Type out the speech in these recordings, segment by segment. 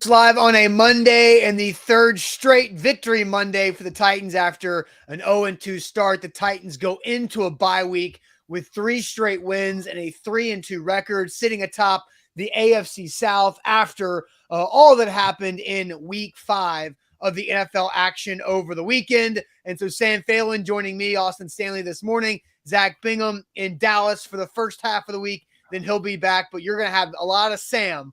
Live on a Monday and the third straight victory Monday for the Titans after an 0-2 start. The Titans go into a bye week with 3 straight wins and a 3-2 record, sitting atop the AFC South after all that happened in week 5 of the NFL action over the weekend. And so Sam Phelan joining me, Austin Stanley this morning, Zach Bingham in Dallas for the first half of the week. Then he'll be back, but you're going to have a lot of Sam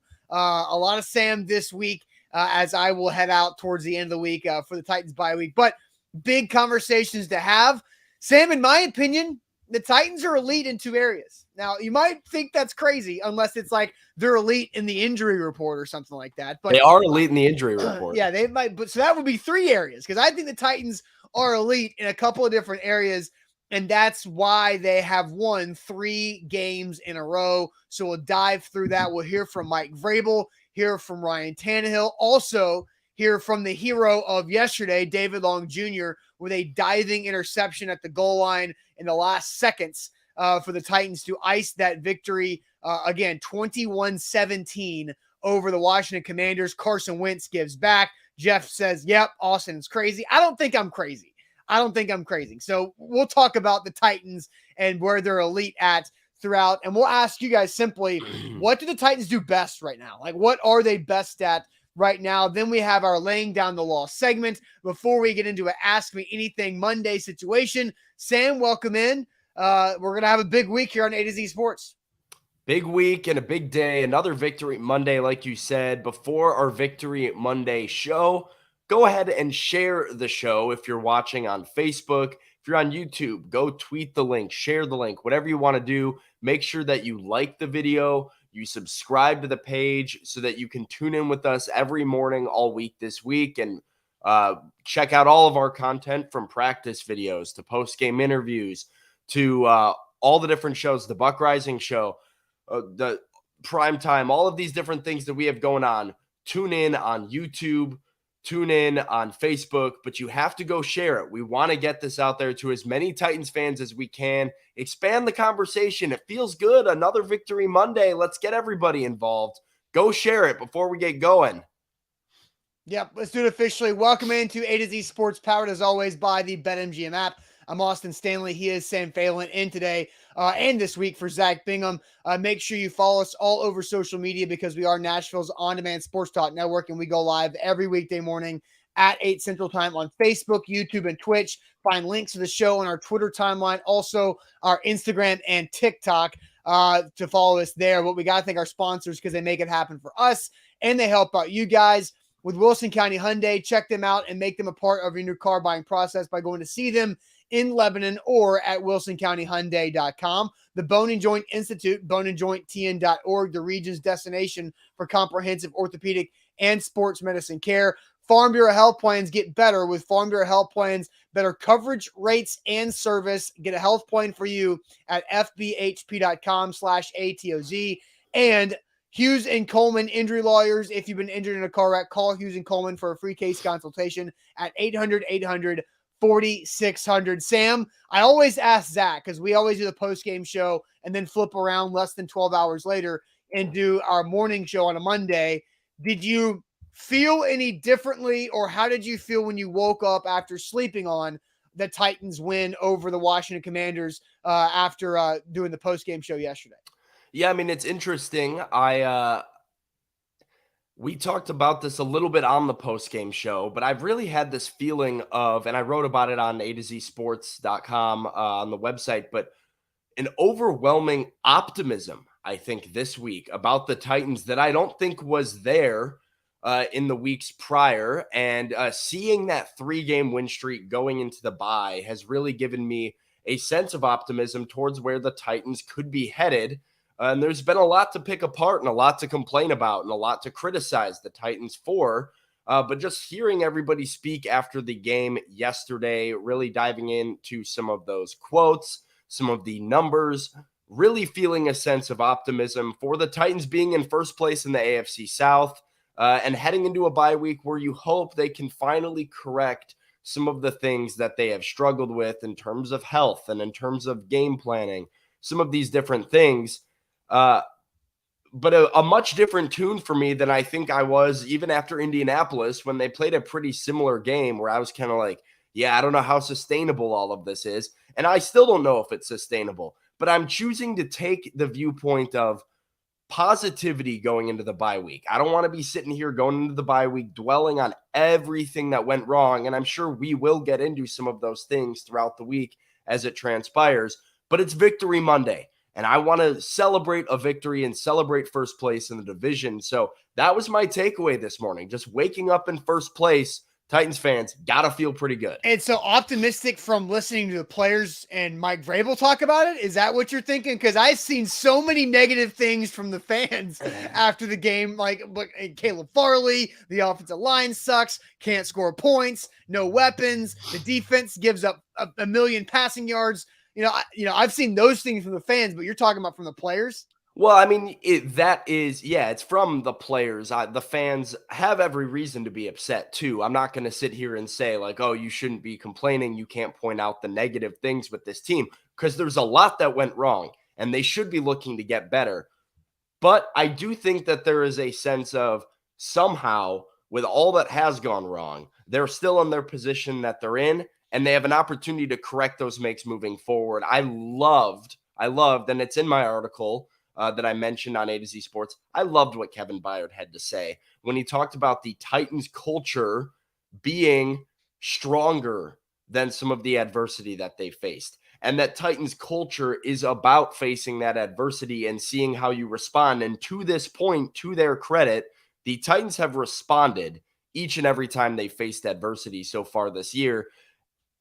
this week as I will head out towards the end of the week for the Titans bye week. But big conversations to have. Sam, in my opinion, the Titans are elite in 2 areas. Now, you might think that's crazy unless it's like they're elite in the injury report or something like that. But they are elite in the injury report. Yeah, they might. But so that would be 3 areas because I think the Titans are elite in a couple of different areas. And that's why they have won 3 games in a row. So we'll dive through that. We'll hear from Mike Vrabel, hear from Ryan Tannehill, also hear from the hero of yesterday, David Long Jr., with a diving interception at the goal line in the last seconds for the Titans to ice that victory. Again, 21-17 over the Washington Commanders. Carson Wentz gives back. Jeff says, yep, Austin's crazy. I don't think I'm crazy. So we'll talk about the Titans and where they're elite at throughout. And we'll ask you guys simply, what do the Titans do best right now? Like, what are they best at right now? Then we have our laying down the law segment before we get into an Ask Me Anything Monday situation. Sam, welcome in. We're going to have a big week here on A to Z Sports. Big week and a big day. Another Victory Monday, like you said. Before our Victory Monday show, go ahead and share the show if you're watching on Facebook. If you're on YouTube, go tweet the link, share the link, whatever you want to do. Make sure that you like the video, you subscribe to the page so that you can tune in with us every morning all week this week and check out all of our content from practice videos to post-game interviews to all the different shows, the Buck Rising Show, the Primetime, all of these different things that we have going on. Tune in on YouTube. Tune in on Facebook, but you have to go share it. We want to get this out there to as many Titans fans as we can. Expand the conversation. It feels good. Another Victory Monday. Let's get everybody involved. Go share it before we get going. Yep, let's do it officially. Welcome into A to Z Sports, powered as always by the BetMGM app. I'm Austin Stanley. He is Sam Phelan in today and this week for Zach Bingham. Make sure you follow us all over social media because we are Nashville's on-demand sports talk network, and we go live every weekday morning at 8 Central Time on Facebook, YouTube, and Twitch. Find links to the show on our Twitter timeline, also our Instagram and TikTok to follow us there. But we got to thank our sponsors because they make it happen for us, and they help out you guys. With Wilson County Hyundai, check them out and make them a part of your new car buying process by going to see them in Lebanon or at wilsoncountyhyundai.com. The Bone and Joint Institute, boneandjointtn.org, the region's destination for comprehensive orthopedic and sports medicine care. Farm Bureau Health Plans get better with Farm Bureau Health Plans, better coverage, rates, and service. Get a health plan for you at fbhp.com/ATOZ. And Hughes and Coleman Injury Lawyers. If you've been injured in a car wreck, call Hughes and Coleman for a free case consultation at 800-800-4600. Sam, I always ask Zach because we always do the post-game show and then flip around less than 12 hours later and do our morning show on a Monday. Did you feel any differently, or how did you feel when you woke up after sleeping on the Titans win over the Washington Commanders after doing the post-game show yesterday? Yeah, I mean, it's interesting. We talked about this a little bit on the post-game show, but I've really had this feeling of, and I wrote about it on A2Zsports.com on the website, but an overwhelming optimism, I think, this week about the Titans that I don't think was there in the weeks prior. And seeing that 3-game win streak going into the bye has really given me a sense of optimism towards where the Titans could be headed. And there's been a lot to pick apart and a lot to complain about and a lot to criticize the Titans for. But just hearing everybody speak after the game yesterday, really diving into some of those quotes, some of the numbers, really feeling a sense of optimism for the Titans being in first place in the AFC South and heading into a bye week where you hope they can finally correct some of the things that they have struggled with in terms of health and in terms of game planning, some of these different things. but a much different tune for me than I think I was even after Indianapolis when they played a pretty similar game where I was kind of like, yeah, I don't know how sustainable all of this is. And I still don't know if it's sustainable, but I'm choosing to take the viewpoint of positivity going into the bye week. I don't want to be sitting here going into the bye week dwelling on everything that went wrong. And I'm sure we will get into some of those things throughout the week as it transpires, but it's Victory Monday. And I want to celebrate a victory and celebrate first place in the division. So that was my takeaway this morning. Just waking up in first place, Titans fans got to feel pretty good. And so optimistic from listening to the players and Mike Vrabel talk about it. Is that what you're thinking? Because I've seen so many negative things from the fans after the game, like Caleb Farley, the offensive line sucks, can't score points, no weapons. The defense gives up a million passing yards. I've seen those things from the fans, but you're talking about from the players. Well, I mean, it's from the players. The fans have every reason to be upset too. I'm not going to sit here and say like, oh, you shouldn't be complaining. You can't point out the negative things with this team because there's a lot that went wrong and they should be looking to get better. But I do think that there is a sense of somehow with all that has gone wrong, they're still in their position that they're in and they have an opportunity to correct those makes moving forward. I loved, and it's in my article that I mentioned on A to Z Sports. I loved what Kevin Byard had to say when he talked about the Titans culture being stronger than some of the adversity that they faced. And that Titans culture is about facing that adversity and seeing how you respond. And to this point, to their credit, the Titans have responded each and every time they faced adversity so far this year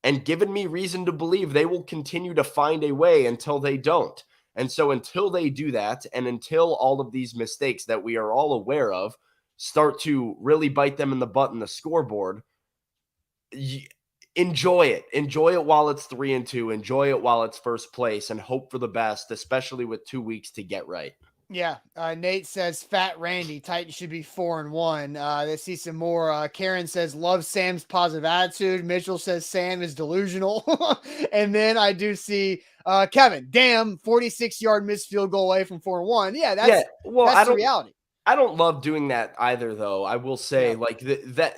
and given me reason to believe they will continue to find a way until they don't. And so until they do that, and until all of these mistakes that we are all aware of start to really bite them in the butt in the scoreboard, enjoy it. Enjoy it while it's 3-2. Enjoy it while it's first place and hope for the best, especially with 2 weeks to get right. Yeah. Nate says Fat Randy, Titans should be 4-1. Let's see some more. Karen says, love Sam's positive attitude. Mitchell says Sam is delusional. And then I do see Kevin, damn, 46-yard missed field goal away from 4-1. Yeah, that's the reality. I don't love doing that either, though. I will say that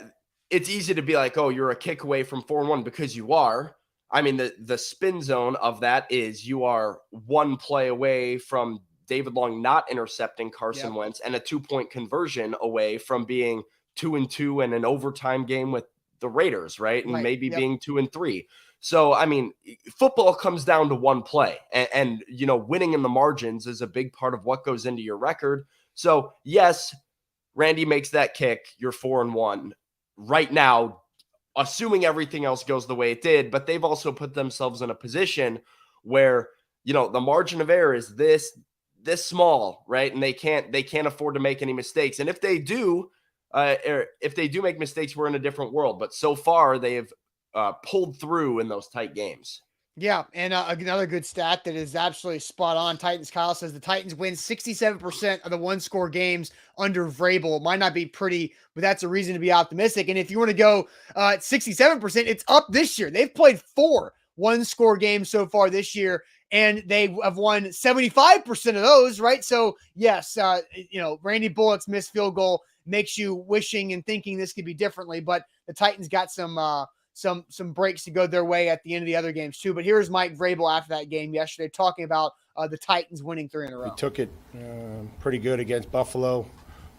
it's easy to be like, oh, you're a kick away from 4-1 because you are. I mean, the spin zone of that is you are one play away from David Long not intercepting Carson Wentz and a 2-point conversion away from being 2-2 and an overtime game with the Raiders, right? And maybe being 2-3. So, I mean, football comes down to one play and, winning in the margins is a big part of what goes into your record. So yes, Randy makes that kick. You're 4-1 right now, assuming everything else goes the way it did, but they've also put themselves in a position where, the margin of error is this small, right? And they can't afford to make any mistakes. And if they do make mistakes, we're in a different world. But so far they have pulled through in those tight games. Yeah, and another good stat that is absolutely spot on. Titans Kyle says the Titans win 67% of the one-score games under Vrabel. It might not be pretty, but that's a reason to be optimistic. And if you want to go 67%, it's up this year. They've played 4 one-score games so far this year, and they have won 75% of those, right? So, yes, Randy Bullock's missed field goal makes you wishing and thinking this could be differently, but the Titans got some breaks to go their way at the end of the other games too. But here's Mike Vrabel after that game yesterday talking about the Titans winning 3 in a row. We took it pretty good against Buffalo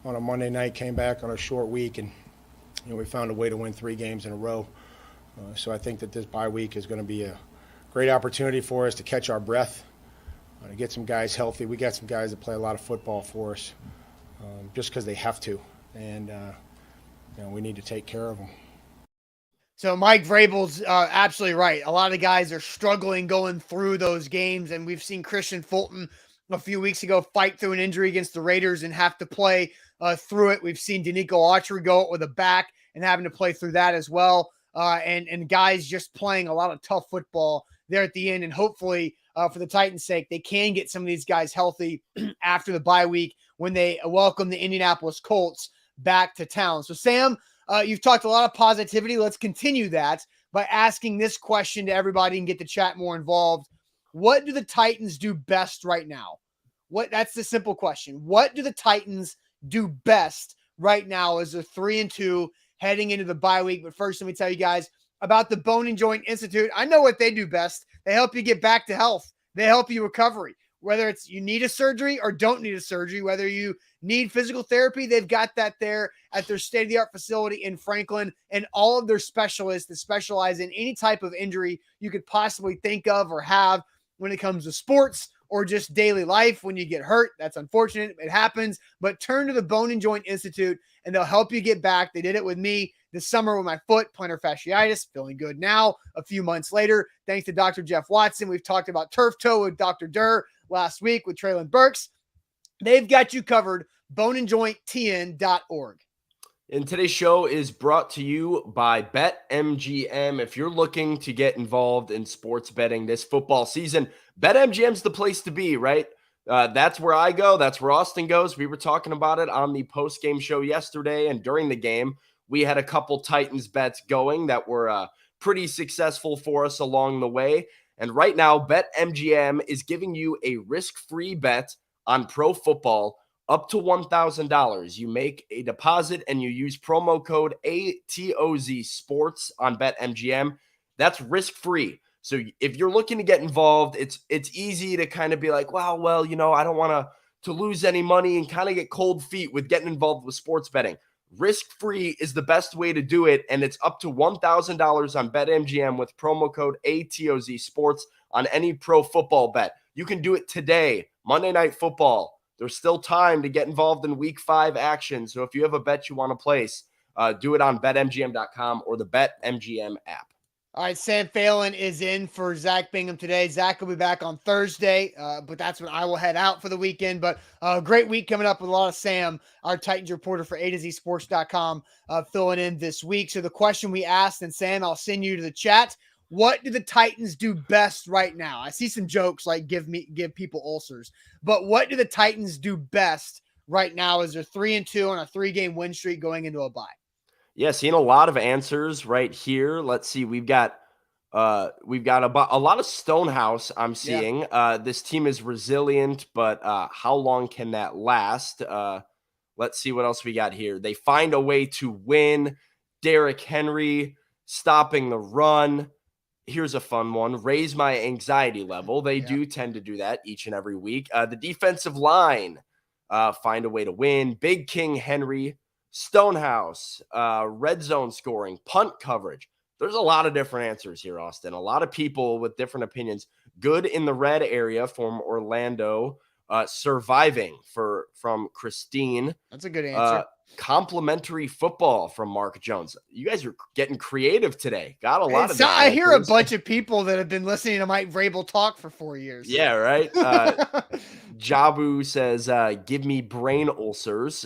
on a Monday night, came back on a short week, and we found a way to win 3 games in a row. So I think that this bye week is going to be a great opportunity for us to catch our breath, to get some guys healthy. We got some guys that play a lot of football for us just because they have to, and we need to take care of them. So Mike Vrabel's absolutely right. A lot of the guys are struggling going through those games, and we've seen Christian Fulton a few weeks ago fight through an injury against the Raiders and have to play through it. We've seen Danico Autry go out with a back and having to play through that as well. And guys just playing a lot of tough football there at the end. And hopefully, for the Titans' sake, they can get some of these guys healthy after the bye week when they welcome the Indianapolis Colts back to town. So, Sam, you've talked a lot of positivity. Let's continue that by asking this question to everybody and get the chat more involved. What do the Titans do best right now? That's the simple question. What do the Titans do best right now as they're 3-2 heading into the bye week? But first, let me tell you guys about the Bone and Joint Institute. I know what they do best. They help you get back to health. They help you recovery. Whether it's you need a surgery or don't need a surgery, whether you need physical therapy, they've got that there at their state-of-the-art facility in Franklin, and all of their specialists that specialize in any type of injury you could possibly think of or have when it comes to sports or just daily life. When you get hurt, that's unfortunate. It happens, but turn to the Bone and Joint Institute and they'll help you get back. They did it with me this summer with my foot, plantar fasciitis, feeling good now a few months later. Thanks to Dr. Jeff Watson. We've talked about turf toe with Dr. Durr last week with Traylon Burks. They've got you covered. boneandjointtn.org. And today's show is brought to you by BetMGM. If you're looking to get involved in sports betting this football season, BetMGM's the place to be, right? That's where I go. That's where Austin goes. We were talking about it on the post-game show yesterday, and during the game, we had a couple Titans bets going that were pretty successful for us along the way. And right now, BetMGM is giving you a risk-free bet on pro football up to $1,000. You make a deposit and you use promo code ATOZ Sports on BetMGM. That's risk-free. So if you're looking to get involved, it's easy to kind of be like, wow, well, I don't want to lose any money and kind of get cold feet with getting involved with sports betting. Risk-free is the best way to do it, and it's up to $1,000 on BetMGM with promo code ATOZ Sports on any pro football bet. You can do it today, Monday Night Football. There's still time to get involved in Week 5 action, so if you have a bet you want to place, do it on BetMGM.com or the BetMGM app. All right, Sam Phelan is in for Zach Bingham today. Zach will be back on Thursday, but that's when I will head out for the weekend. But great week coming up with a lot of Sam, our Titans reporter for AtoZSports.com, filling in this week. So the question we asked, and Sam, I'll send you to the chat. What do the Titans do best right now? I see some jokes like give people ulcers, but what do the Titans do best right now as they're 3-2 on a 3-game win streak going into a bye? Yeah, seeing a lot of answers right here. Let's see. We've got a lot of Stonehouse I'm seeing. Yeah. This team is resilient, but how long can that last? Let's see what else we got here. They find a way to win. Derrick Henry stopping the run. Here's a fun one. Raise my anxiety level. They do tend to do that each and every week. The defensive line find a way to win. Big King Henry. Stonehouse, red zone scoring, punt coverage. There's a lot of different answers here, Austin. A lot of people with different opinions. Good in the red area from Orlando. Surviving from Christine. That's a good answer. Complimentary football from Mark Jones. You guys are getting creative today. Got a lot of. I hear a bunch of people that have been listening to Mike Vrabel talk for 4 years. Yeah, right. Jabu says, "Give me brain ulcers."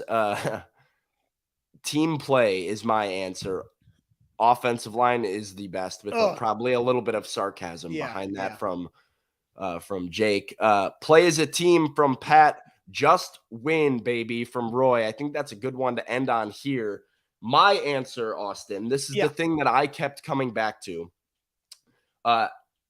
Team play is my answer. Offensive line is the best with probably a little bit of sarcasm behind that from Jake. Play as a team from Pat. Just win, baby, from Roy. I think that's a good one to end on here. My answer, Austin, this is the thing that I kept coming back to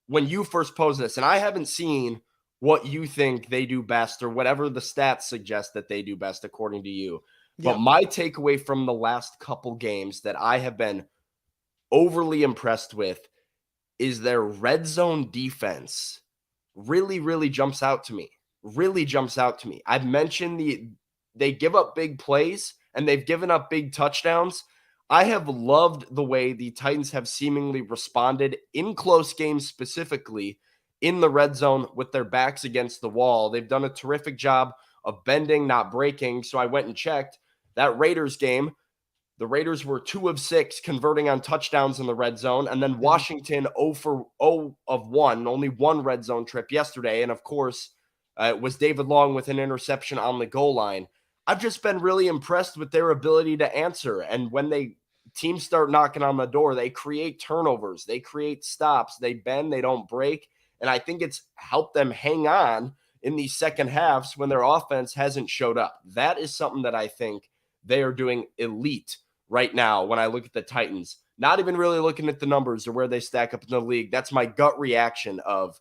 when you first posed this, and I haven't seen what you think they do best or whatever the stats suggest that they do best according to you. But my takeaway from the last couple games that I have been overly impressed with is their red zone defense really, really jumps out to me. Really jumps out to me. I've mentioned they give up big plays and they've given up big touchdowns. I have loved the way the Titans have seemingly responded in close games, specifically in the red zone with their backs against the wall. They've done a terrific job of bending, not breaking. So I went and checked. That Raiders game, the Raiders were 2 of 6 converting on touchdowns in the red zone. And then Washington 0 of 1, only one red zone trip yesterday. And of course, it was David Long with an interception on the goal line. I've just been really impressed with their ability to answer. And when teams start knocking on the door, they create turnovers, they create stops, they bend, they don't break. And I think it's helped them hang on in these second halves when their offense hasn't showed up. That is something that I think they are doing elite right now when I look at the Titans. Not even really looking at the numbers or where they stack up in the league. That's my gut reaction of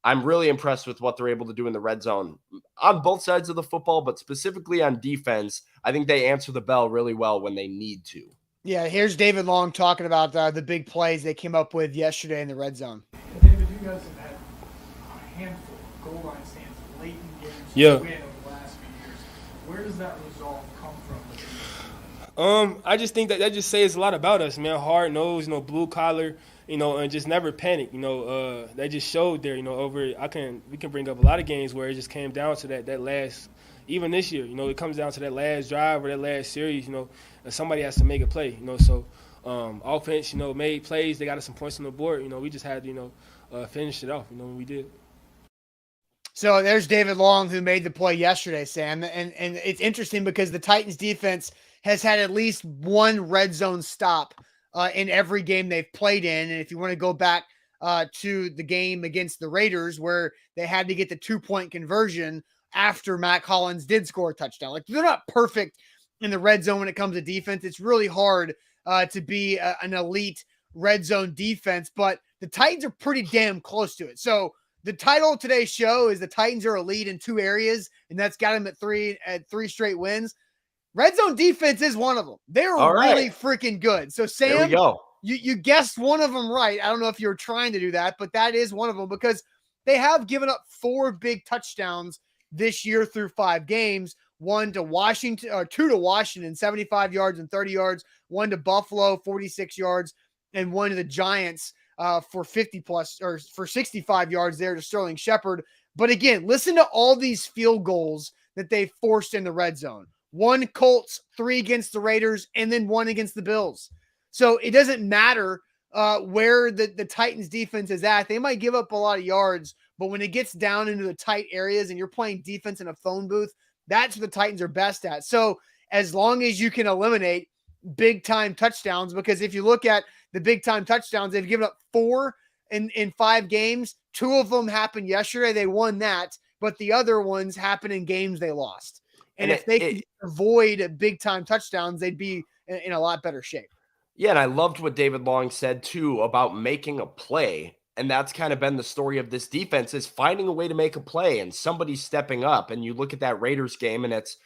I'm really impressed with what they're able to do in the red zone on both sides of the football, but specifically on defense. I think they answer the bell really well when they need to. Yeah, here's David Long talking about the big plays they came up with yesterday in the red zone. David, you guys have had a handful of goal line stands late in games to win over the last few years. Where does that resolve come from? I just think that just says a lot about us, man. Hard nose, blue collar, and just never panic. That just showed there. We can bring up a lot of games where it just came down to that last. Even this year, it comes down to that last drive or that last series. And somebody has to make a play. So offense, made plays. They got us some points on the board. We just had to, finish it off. When we did. So there's David Long, who made the play yesterday, Sam. And it's interesting because the Titans defense has had at least one red zone stop in every game they've played in. And if you want to go back to the game against the Raiders, where they had to get the 2-point conversion after Mac Hollins did score a touchdown. Like, they're not perfect in the red zone when it comes to defense. It's really hard to be an elite red zone defense, but the Titans are pretty damn close to it. So the title of today's show is the Titans are elite in 2 areas, and that's got them at three straight wins. Red zone defense is one of them. They're really freaking good. So, Sam, there we go. You guessed one of them right. I don't know if you were trying to do that, but that is one of them, because they have given up 4 big touchdowns this year through 5 games. 2 to Washington, 75 yards and 30 yards, 1 to Buffalo, 46 yards, and 1 to the Giants for 65 yards there to Sterling Shepard. But again, listen to all these field goals that they forced in the red zone. 1 Colts, 3 against the Raiders, and then 1 against the Bills. So it doesn't matter where the Titans defense is at. They might give up a lot of yards, but when it gets down into the tight areas and you're playing defense in a phone booth, that's what the Titans are best at. So as long as you can eliminate big time touchdowns, because if you look at the big time touchdowns, they've given up 4 in 5 games. 2 of them happened yesterday. They won that, but the other ones happened in games they lost. And if they could avoid big time touchdowns, they'd be in a lot better shape. Yeah, and I loved what David Long said too about making a play. And that's kind of been the story of this defense, is finding a way to make a play and somebody stepping up. And you look at that Raiders game, and it's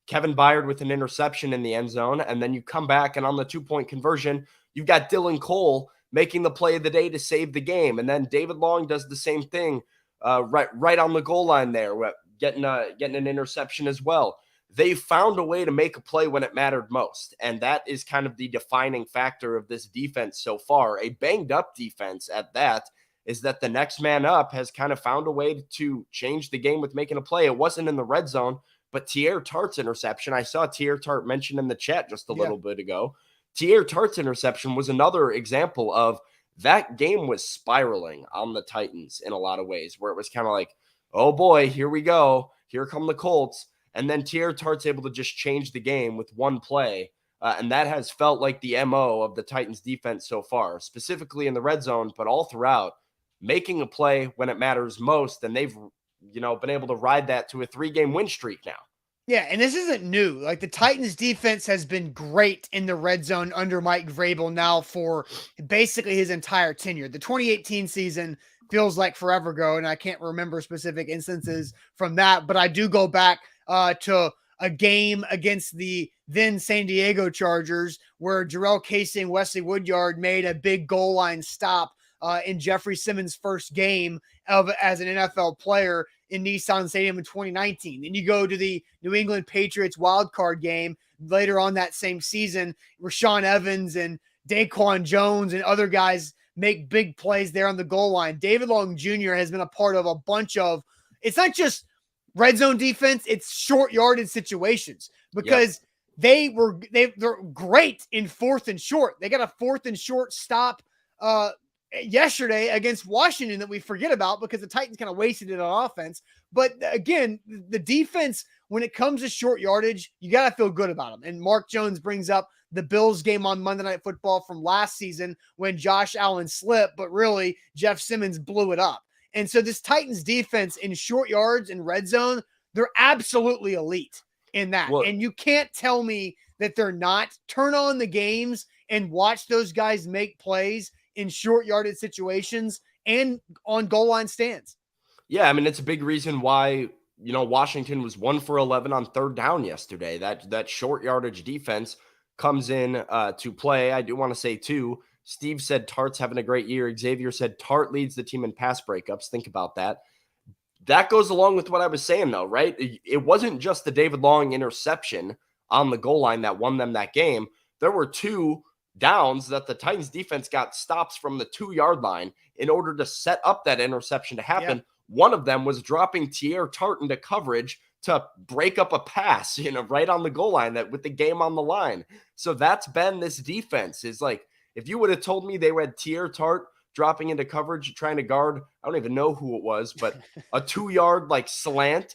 Kevin Byard with an interception in the end zone. And then you come back, and on the 2-point conversion, you've got Dylan Cole making the play of the day to save the game. And then David Long does the same thing right on the goal line there, getting an interception as well. They found a way to make a play when it mattered most. And that is kind of the defining factor of this defense so far. A banged up defense at that, is that the next man up has kind of found a way to change the game with making a play. It wasn't in the red zone, but Teair Tart's interception, I saw Teair Tart mentioned in the chat just a little bit ago. Teair Tart's interception was another example of that game was spiraling on the Titans in a lot of ways, where it was kind of like, oh boy, here we go. Here come the Colts. And then Teair Tart's able to just change the game with 1 play. And that has felt like the MO of the Titans defense so far, specifically in the red zone, but all throughout, making a play when it matters most. And they've, been able to ride that to a 3-game win streak now. Yeah, and this isn't new. Like, the Titans defense has been great in the red zone under Mike Vrabel now for basically his entire tenure. The 2018 season feels like forever ago, and I can't remember specific instances from that, but I do go back to a game against the then San Diego Chargers where Jarrell Casey and Wesley Woodyard made a big goal line stop in Jeffrey Simmons' first game as an NFL player in Nissan Stadium in 2019. Then you go to the New England Patriots wildcard game later on that same season. Rashaan Evans and Daquan Jones and other guys make big plays there on the goal line. David Long Jr. has been a part of a bunch of, it's not just red zone defense, it's short yardage situations, because they're great in 4th and short. They got a 4th and short stop yesterday against Washington that we forget about because the Titans kind of wasted it on offense. But again, the defense, when it comes to short yardage, you got to feel good about them. And Mark Jones brings up the Bills game on Monday Night Football from last season when Josh Allen slipped, but really Jeff Simmons blew it up. And so this Titans defense in short yards and red zone, they're absolutely elite in that. Well, and you can't tell me that they're not. Turn on the games and watch those guys make plays in short yarded situations and on goal line stands. Yeah, I mean, it's a big reason why, Washington was 1 for 11 on third down yesterday. That short yardage defense comes in to play. I do want to say, too, Steve said Tart's having a great year. Xavier said Tart leads the team in pass breakups. Think about that. That goes along with what I was saying, though, right? It wasn't just the David Long interception on the goal line that won them that game. There were 2 downs that the Titans defense got stops from the 2-yard line in order to set up that interception to happen. Yeah. One of them was dropping Teair Tart into coverage to break up a pass, right on the goal line, that with the game on the line. So that's been this defense. Is like, if you would have told me they had Teair Tart dropping into coverage, trying to guard, I don't even know who it was, but a 2-yard slant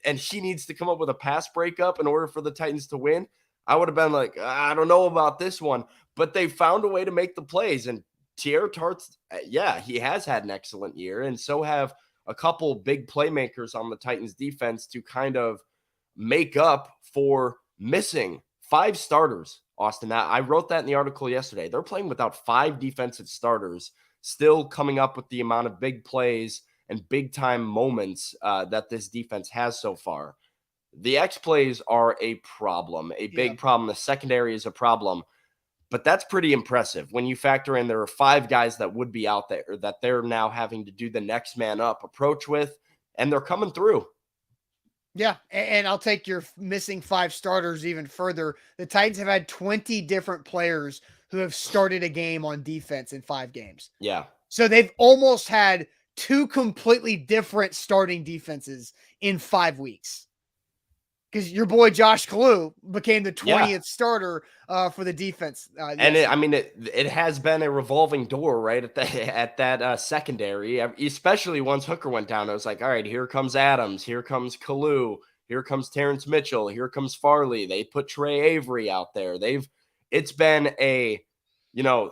and he needs to come up with a pass breakup in order for the Titans to win, I would have been like, I don't know about this one. But they found a way to make the plays. And Teair Tart's, he has had an excellent year. And so have a couple big playmakers on the Titans defense to kind of make up for missing 5 starters, Austin. I wrote that in the article yesterday. They're playing without 5 defensive starters, still coming up with the amount of big plays and big time moments that this defense has so far. The X plays are a problem, a big problem. The secondary is a problem, but that's pretty impressive when you factor in there are 5 guys that would be out there that they're now having to do the next man up approach with, and they're coming through. Yeah, and I'll take your missing 5 starters even further. The Titans have had 20 different players who have started a game on defense in 5 games. Yeah. So they've almost had 2 completely different starting defenses in 5 weeks. Because your boy Josh Kalu became the 20th starter for the defense. And it has been a revolving door, right, at that secondary, especially once Hooker went down. I was like, all right, here comes Adams, here comes Kalu, here comes Terrence Mitchell, here comes Farley. They put Trey Avery out there. It's been a,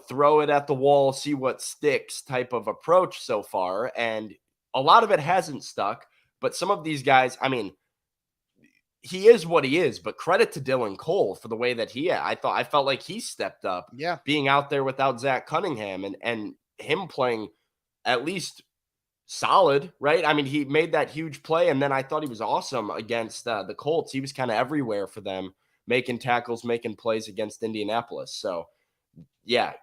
throw it at the wall, see what sticks type of approach so far. And a lot of it hasn't stuck, but some of these guys, he is what he is, but credit to Dylan Cole for the way that I felt like he stepped up, being out there without Zach Cunningham and him playing at least solid, right? He made that huge play, and then I thought he was awesome against the Colts. He was kind of everywhere for them, making tackles, making plays against Indianapolis. So,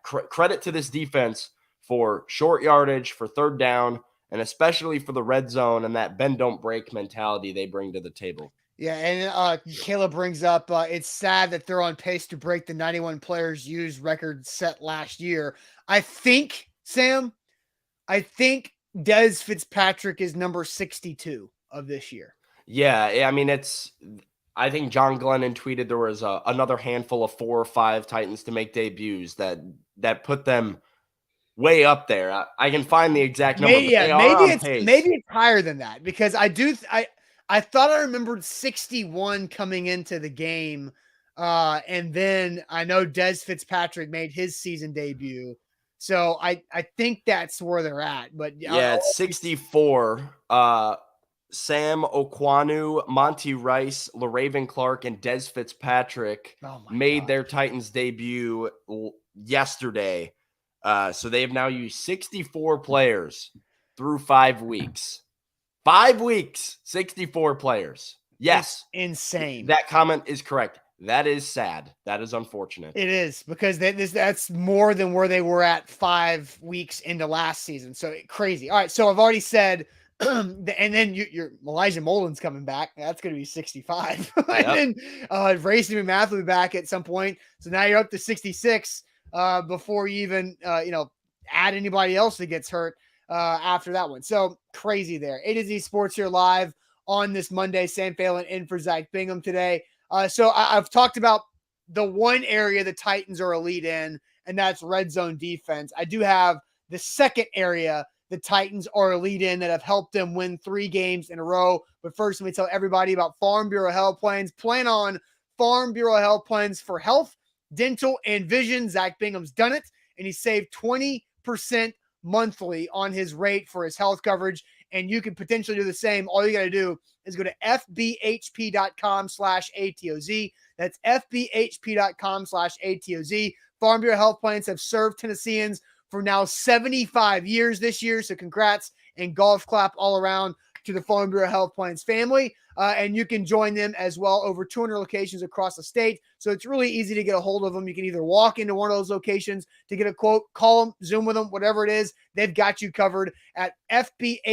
credit to this defense for short yardage, for third down, and especially for the red zone and that bend don't break mentality they bring to the table. Yeah, and Caleb brings up, it's sad that they're on pace to break the 91 players used record set last year. I think, Sam, Des Fitzpatrick is number 62 of this year. Yeah, I think John Glennon tweeted there was another handful of 4 or 5 Titans to make debuts that put them way up there. I can find the exact number. Maybe it's higher than that, because I thought I remembered 61 coming into the game. And then I know Des Fitzpatrick made his season debut. So I think that's where they're at. But it's 64. Sam Okwanu, Monty Rice, LaRaven Clark, and Des Fitzpatrick made their Titans debut yesterday. So they have now used 64 players through 5 weeks. 5 weeks, 64 players. Yes. It's insane. That comment is correct. That is sad. That is unfortunate. It is, because that's more than where they were at 5 weeks into last season. So crazy. All right. So I've already said, and then your Elijah Molin's coming back. That's going to be 65. Yep. And then Racing McMath will be back at some point. So now you're up to 66 before you even, add anybody else that gets hurt after that one. So crazy there. A to Z Sports here live on this Monday. Sam Phelan in for Zach Bingham today. So I've talked about the one area the Titans are elite in, and that's red zone defense. I do have the second area the Titans are elite in that have helped them win 3 games in a row. But first, let me tell everybody about Farm Bureau Health Plans. Plan on Farm Bureau Health Plans for health, dental, and vision. Zach Bingham's done it, and he saved 20% monthly on his rate for his health coverage. And you can potentially do the same. All you got to do is go to fbhp.com/ATOZ. That's fbhp.com/ATOZ. Farm Bureau Health Plans have served Tennesseans for now 75 years this year. So congrats and golf clap all around to the Farm Bureau Health Plans family. And you can join them as well, over 200 locations across the state. So it's really easy to get a hold of them. You can either walk into one of those locations to get a quote, call them, Zoom with them, whatever it is. They've got you covered at fbhp.com/ATOZ.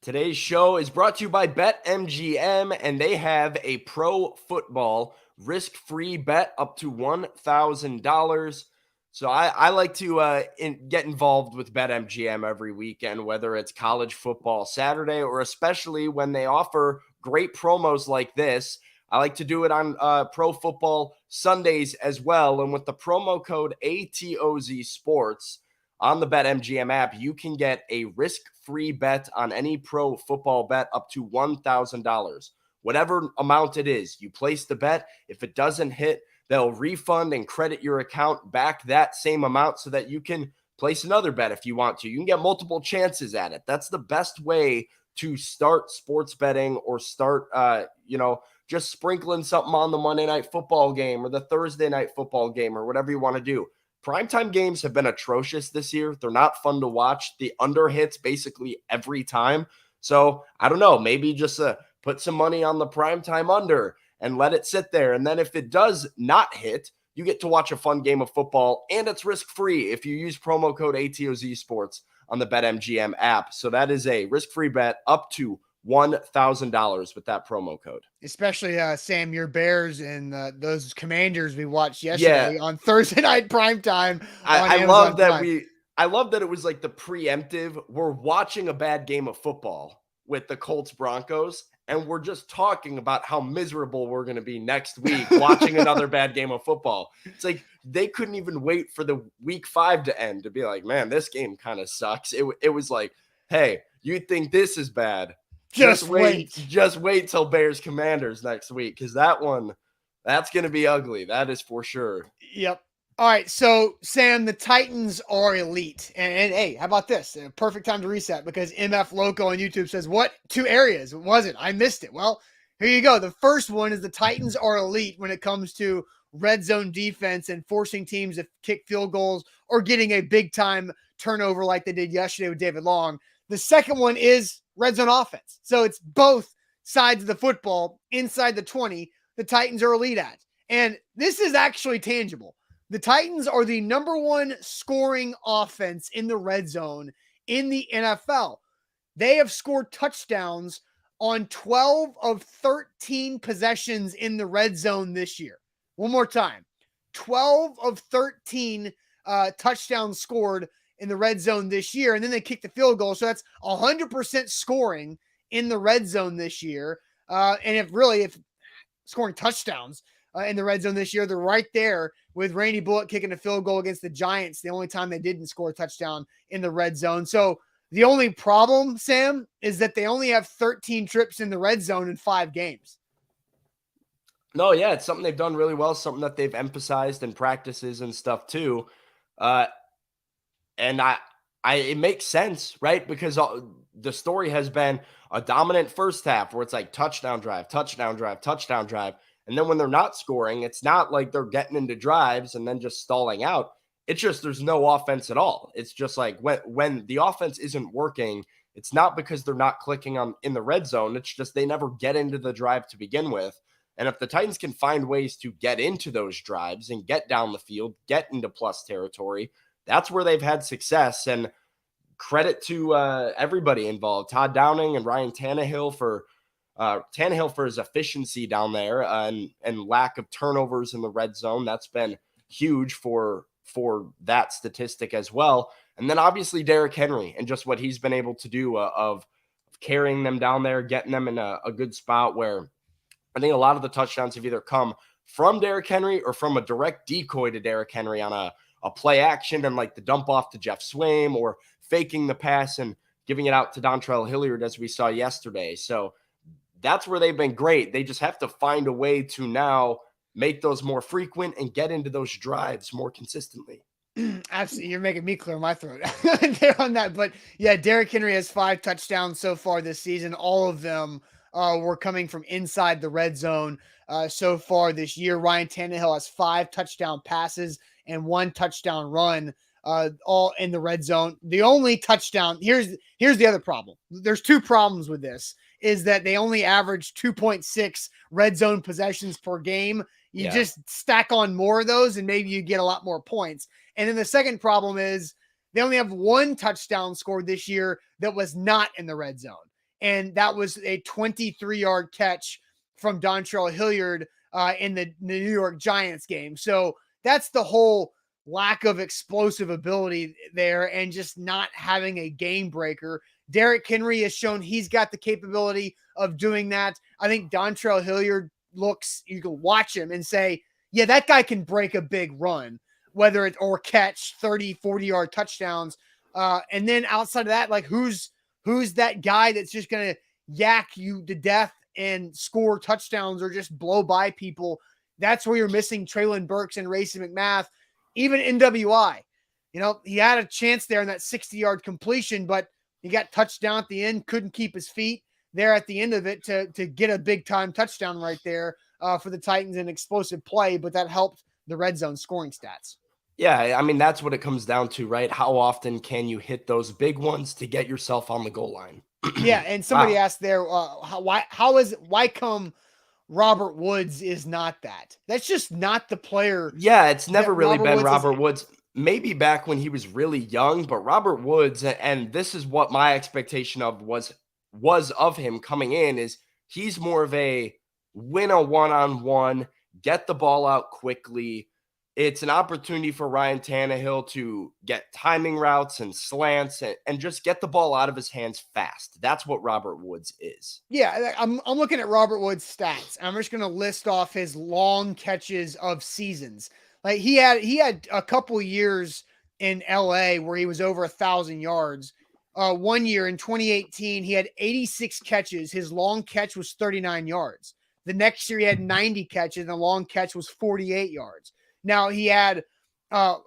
Today's show is brought to you by BetMGM, and they have a pro football risk-free bet up to $1,000. So I like to get involved with BetMGM every weekend, whether it's college football Saturday or especially when they offer great promos like this. I like to do it on pro football Sundays as well. And with the promo code ATOZ Sports on the BetMGM app, you can get a risk-free bet on any pro football bet up to $1,000. Whatever amount it is, you place the bet. If it doesn't hit, they'll refund and credit your account back that same amount so that you can place another bet if you want to. You can get multiple chances at it. That's the best way to start sports betting, or start, just sprinkling something on the Monday night football game or the Thursday night football game or whatever you want to do. Primetime games have been atrocious this year. They're not fun to watch. The under hits basically every time. So I don't know, maybe just put some money on the primetime under and let it sit there. And then if it does not hit, you get to watch a fun game of football, and it's risk-free if you use promo code ATOZ Sports on the BetMGM app. So that is a risk-free bet up to $1,000 with that promo code. Especially, Sam, your Bears and those Commanders we watched yesterday on Thursday night primetime. I love that I love that it was like the preemptive. We're watching a bad game of football with the Colts Broncos, and we're just talking about how miserable we're going to be next week watching another bad game of football. It's like they couldn't even wait for the week 5 to end to be like, man, this game kind of sucks. It was like, hey, you think this is bad? Just wait till Bears Commanders next week, because that's going to be ugly. That is for sure. Yep. All right, so Sam, the Titans are elite, and hey, how about this? A perfect time to reset, because MF Loco on YouTube says, "What 2 areas was it? I missed it." Well, here you go. The first one is the Titans are elite when it comes to red zone defense and forcing teams to kick field goals or getting a big time turnover like they did yesterday with David Long. The second one is red zone offense. So it's both sides of the football inside the 20. The Titans are elite at, and this is actually tangible. The Titans are the number 1 scoring offense in the red zone in the NFL. They have scored touchdowns on 12 of 13 possessions in the red zone this year. One more time. 12 of 13 touchdowns scored in the red zone this year, and then they kicked the field goal. So that's 100% scoring in the red zone this year. And if scoring touchdowns in the red zone this year, they're right there with Randy Bullock kicking a field goal against the Giants, the only time they didn't score a touchdown in the red zone. So the only problem, Sam, is that they only have 13 trips in the red zone in 5 games. No, yeah, it's something they've done really well, something that they've emphasized in practices and stuff too. And it makes sense, right? Because the story has been a dominant first half where it's like touchdown drive, touchdown drive, touchdown drive. And then when they're not scoring, it's not like they're getting into drives and then just stalling out. It's just there's no offense at all. It's just like when the offense isn't working, it's not because they're not clicking in the red zone. It's just they never get into the drive to begin with. And if the Titans can find ways to get into those drives and get down the field, get into plus territory, that's where they've had success. And credit to everybody involved, Todd Downing and Ryan Tannehill for his efficiency down there and lack of turnovers in the red zone. That's been huge for that statistic as well. And then obviously Derrick Henry and just what he's been able to do of carrying them down there, getting them in a good spot where I think a lot of the touchdowns have either come from Derrick Henry or from a direct decoy to Derrick Henry on a play action and like the dump off to Jeff Swaim, or faking the pass and giving it out to Dontrell Hilliard as we saw yesterday. So that's where they've been great. They just have to find a way to now make those more frequent and get into those drives more consistently. Absolutely. You're making me clear my throat there on that. But yeah, Derrick Henry has 5 touchdowns so far this season. All of them were coming from inside the red zone. so far this year. Ryan Tannehill has 5 touchdown passes and 1 touchdown run, all in the red zone. The only touchdown, here's the other problem. There's 2 problems with this, is that they only average 2.6 red zone possessions per game. You just stack on more of those and maybe you get a lot more points. And then the second problem is they only have 1 touchdown scored this year that was not in the red zone. And that was a 23-yard catch from Dontrell Hilliard in the New York Giants game. So that's the whole lack of explosive ability there and just not having a game breaker. Derrick Henry has shown he's got the capability of doing that. I think Dontrell Hilliard you can watch him and say, yeah, that guy can break a big run, whether it's or catch 30, 40-yard touchdowns. And then outside of that, like who's that guy that's just going to yak you to death and score touchdowns or just blow by people? That's where you're missing Treylon Burks and Racey McMath. Even NWI, he had a chance there in that 60-yard completion, but he got touched down at the end, couldn't keep his feet there at the end of it to get a big-time touchdown right there for the Titans in explosive play, but that helped the red zone scoring stats. Yeah, I mean, that's what it comes down to, right? How often can you hit those big ones to get yourself on the goal line? Yeah, and somebody asked there, why come Robert Woods is not that? That's just not the player. Yeah, it's never really been Robert Woods. Maybe back when he was really young, but Robert Woods, and this is what my expectation of was of him coming in, is he's more of a win a one-on-one, get the ball out quickly. It's an opportunity for Ryan Tannehill to get timing routes and slants and just get the ball out of his hands fast. That's what Robert Woods is. Yeah, I'm looking at Robert Woods' stats. I'm just going to list off his long catches of seasons. Like he had a couple years in LA where he was over 1,000 yards. 1 year in 2018, he had 86 catches. His long catch was 39 yards. The next year he had 90 catches and the long catch was 48 yards. Now he had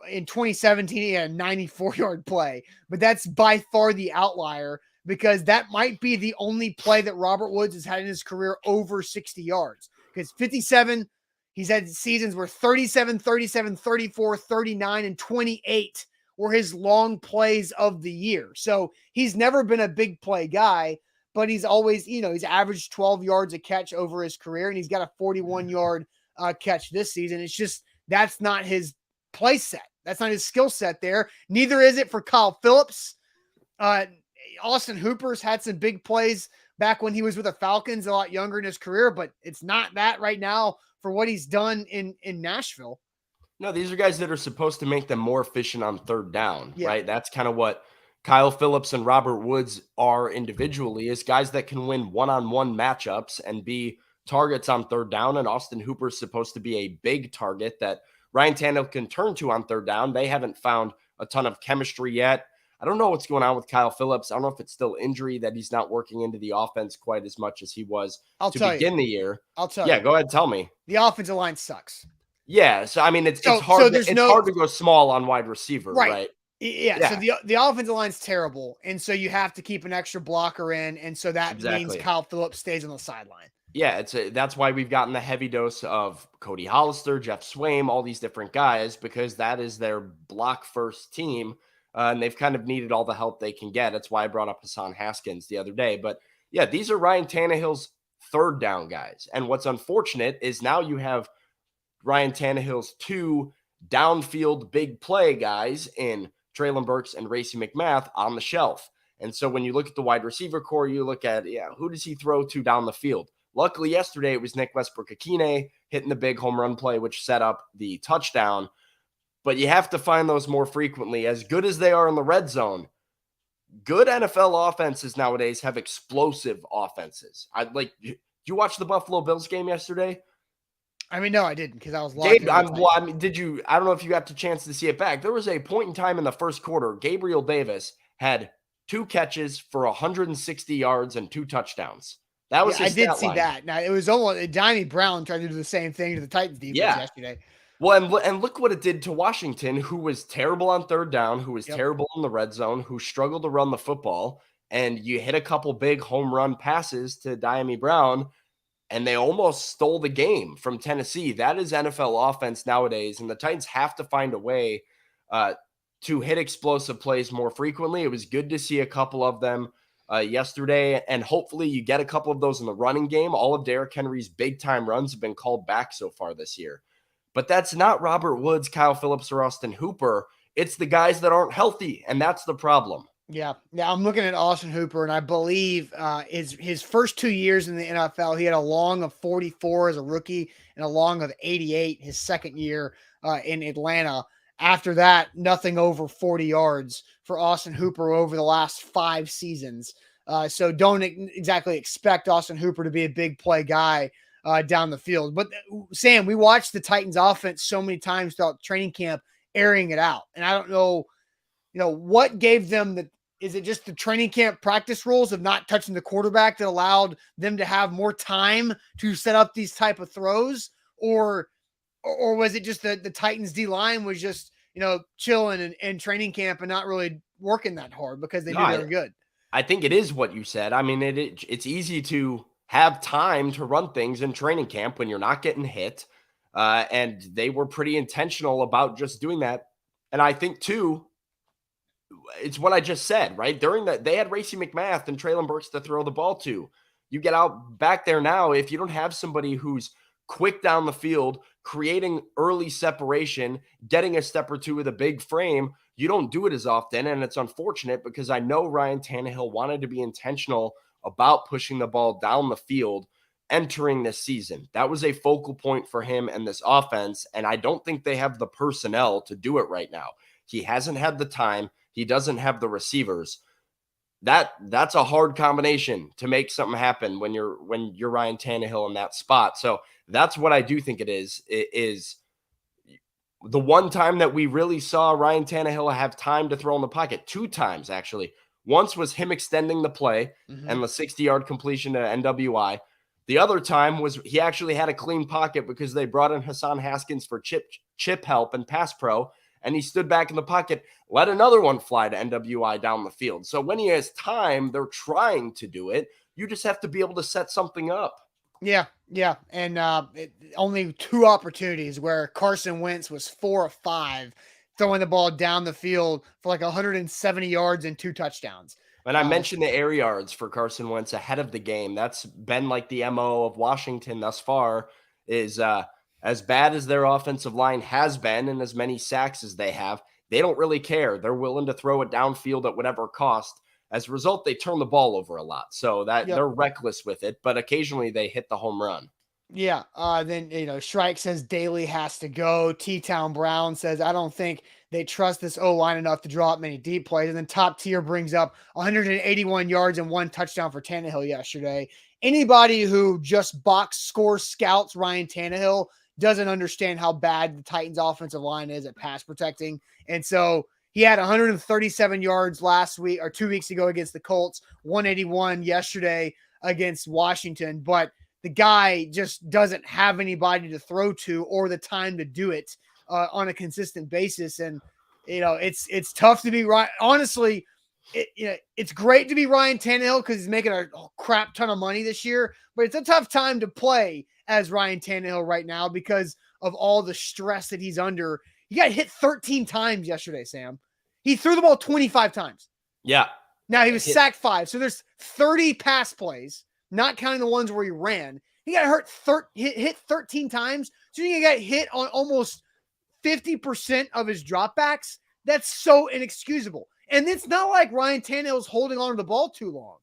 in 2017, he had a 94-yard play, but that's by far the outlier because that might be the only play that Robert Woods has had in his career over 60 yards. Because 57, he's had seasons where 37, 37, 34, 39, and 28 were his long plays of the year. So he's never been a big play guy, but he's always, he's averaged 12 yards a catch over his career, and he's got a 41-yard catch this season. It's just, that's not his play set. That's not his skill set there. Neither is it for Kyle Phillips. Austin Hooper's had some big plays back when he was with the Falcons, a lot younger in his career, but it's not that right now for what he's done in Nashville. No, these are guys that are supposed to make them more efficient on third down, right? That's kind of what Kyle Phillips and Robert Woods are individually, is guys that can win one-on-one matchups and be targets on third down. And Austin Hooper is supposed to be a big target that Ryan Tannehill can turn to on third down. They haven't found a ton of chemistry yet. I don't know what's going on with Kyle Phillips. I don't know if it's still injury that he's not working into the offense quite as much as he was to begin the year. I'll tell you. Yeah, go ahead. Tell me. The offensive line sucks. Yeah. So, I mean, it's hard. It's hard to go small on wide receiver, right? Yeah. So the offensive line's terrible. And so you have to keep an extra blocker in. And so that means Kyle Phillips stays on the sideline. Yeah, that's why we've gotten the heavy dose of Cody Hollister, Jeff Swaim, all these different guys, because that is their block first team. And they've kind of needed all the help they can get. That's why I brought up Hassan Haskins the other day. But yeah, these are Ryan Tannehill's third down guys. And what's unfortunate is now you have Ryan Tannehill's 2 downfield big play guys in Treylon Burks and Racey McMath on the shelf. And so when you look at the wide receiver core, you look at, who does he throw to down the field? Luckily, yesterday it was Nick Westbrook-Akine hitting the big home run play, which set up the touchdown. But you have to find those more frequently. As good as they are in the red zone, good NFL offenses nowadays have explosive offenses. Did you watch the Buffalo Bills game yesterday? I mean, no, I didn't because I was locked in. I don't know if you got the chance to see it back. There was a point in time in the first quarter, Gabriel Davis had 2 catches for 160 yards and 2 touchdowns. That was his I did see that. Now, it was almost Donnie Brown trying to do the same thing to the Titans defense yesterday. Well, and look what it did to Washington, who was terrible on third down, who was terrible in the red zone, who struggled to run the football, and you hit a couple big home run passes to Donnie Brown. and they almost stole the game from Tennessee. That is NFL offense nowadays, and the Titans have to find a way to hit explosive plays more frequently. It was good to see a couple of them yesterday, and hopefully you get a couple of those in the running game. All of Derrick Henry's big-time runs have been called back so far this year. But that's not Robert Woods, Kyle Phillips, or Austin Hooper. It's the guys that aren't healthy, and that's the problem. Yeah. I'm looking at Austin Hooper, and I believe his first 2 years in the NFL, he had a long of 44 as a rookie and a long of 88 his second year in Atlanta. After that, nothing over 40 yards for Austin Hooper over the last 5 seasons. So don't exactly expect Austin Hooper to be a big play guy down the field. But Sam, we watched the Titans offense so many times throughout training camp airing it out. And I don't know, what gave them is it just the training camp practice rules of not touching the quarterback that allowed them to have more time to set up these type of throws? Or was it just the Titans D-line was just, chilling in training camp and not really working that hard because they knew they were good? I think it is what you said. I mean, it's easy to have time to run things in training camp when you're not getting hit. And they were pretty intentional about just doing that. And I think, too, it's what I just said, right? During that, they had Racey McMath and Treylon Burks to throw the ball to. You get out back there now, if you don't have somebody who's quick down the field, creating early separation, getting a step or two with a big frame, you don't do it as often. And it's unfortunate because I know Ryan Tannehill wanted to be intentional about pushing the ball down the field entering this season. That was a focal point for him and this offense. And I don't think they have the personnel to do it right now. He hasn't had the time. He doesn't have the receivers. That's a hard combination to make something happen when you're Ryan Tannehill in that spot. So that's what I do think it is the one time that we really saw Ryan Tannehill have time to throw in the pocket. 2 times, actually. Once was him extending the play and the 60-yard completion to NWI. The other time was he actually had a clean pocket because they brought in Hassan Haskins for chip help and pass pro, and he stood back in the pocket, let another one fly to NWI down the field. So when he has time, they're trying to do it. You just have to be able to set something up. Yeah. And only 2 opportunities where Carson Wentz was 4 of 5 throwing the ball down the field for like 170 yards and 2 touchdowns. And I mentioned the air yards for Carson Wentz ahead of the game. That's been like the MO of Washington thus far, is as bad as their offensive line has been and as many sacks as they have, they don't really care. They're willing to throw it downfield at whatever cost. As a result, they turn the ball over a lot. So they're reckless with it, but occasionally they hit the home run. Yeah. Then, Shrike says Daly has to go. T-Town Brown says, I don't think they trust this O-line enough to draw up many deep plays. And then Top Tier brings up 181 yards and 1 touchdown for Tannehill yesterday. Anybody who just box score scouts Ryan Tannehill doesn't understand how bad the Titans offensive line is at pass protecting. And so he had 137 yards last week or 2 weeks ago against the Colts, 181 yesterday against Washington. But the guy just doesn't have anybody to throw to or the time to do it on a consistent basis. And, it's tough to be right. Honestly, it's great to be Ryan Tannehill because he's making a crap ton of money this year, but it's a tough time to play as Ryan Tannehill right now because of all the stress that he's under. He got hit 13 times yesterday, Sam. He threw the ball 25 times. Yeah. Now he was sacked 5. So there's 30 pass plays, not counting the ones where he ran. He got hit 13 times. So he got hit on almost 50% of his dropbacks. That's so inexcusable. And it's not like Ryan Tannehill's holding on to the ball too long.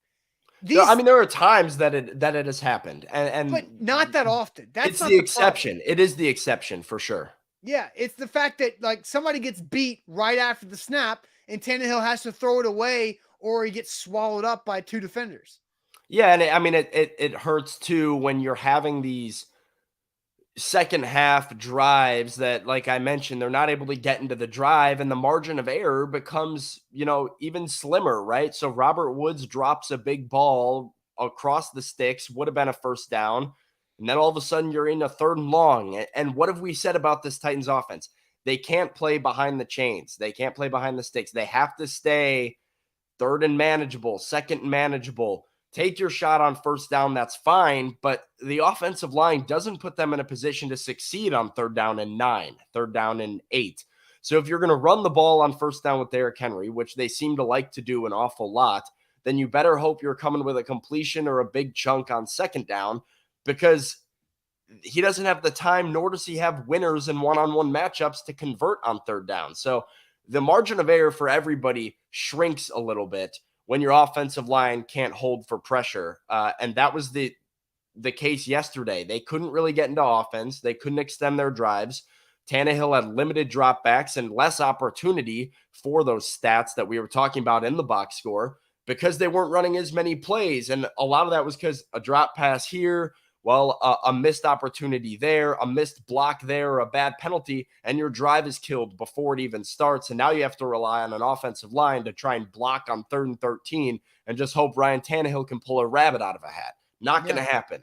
There are times that it has happened, but not that often. It's the exception. Problem. It is the exception for sure. Yeah, it's the fact that like somebody gets beat right after the snap, and Tannehill has to throw it away, or he gets swallowed up by 2 defenders. Yeah, and it hurts too when you're having these second half drives that, like I mentioned, they're not able to get into the drive, and the margin of error becomes, even slimmer, right? So Robert Woods drops a big ball across the sticks, would have been a first down, and then all of a sudden you're in a 3rd and long. And what have we said about this Titans offense? They can't play behind the chains. They can't play behind the sticks. They have to stay 3rd and manageable, 2nd and manageable. take your shot on first down. That's fine. But the offensive line doesn't put them in a position to succeed on 3rd down and 9, 3rd down and 8. So if you're going to run the ball on first down with Derrick Henry, which they seem to like to do an awful lot, then you better hope you're coming with a completion or a big chunk on 2nd down, because he doesn't have the time, nor does he have winners in one-on-one matchups to convert on 3rd down. So the margin of error for everybody shrinks a little bit when your offensive line can't hold for pressure. And that was the case yesterday. They couldn't really get into offense. They couldn't extend their drives. Tannehill had limited dropbacks and less opportunity for those stats that we were talking about in the box score, because they weren't running as many plays. And a lot of that was because a drop pass here, a missed opportunity there, a missed block there, or a bad penalty, and your drive is killed before it even starts. And now you have to rely on an offensive line to try and block on 3rd and 13 and just hope Ryan Tannehill can pull a rabbit out of a hat. Not going to happen.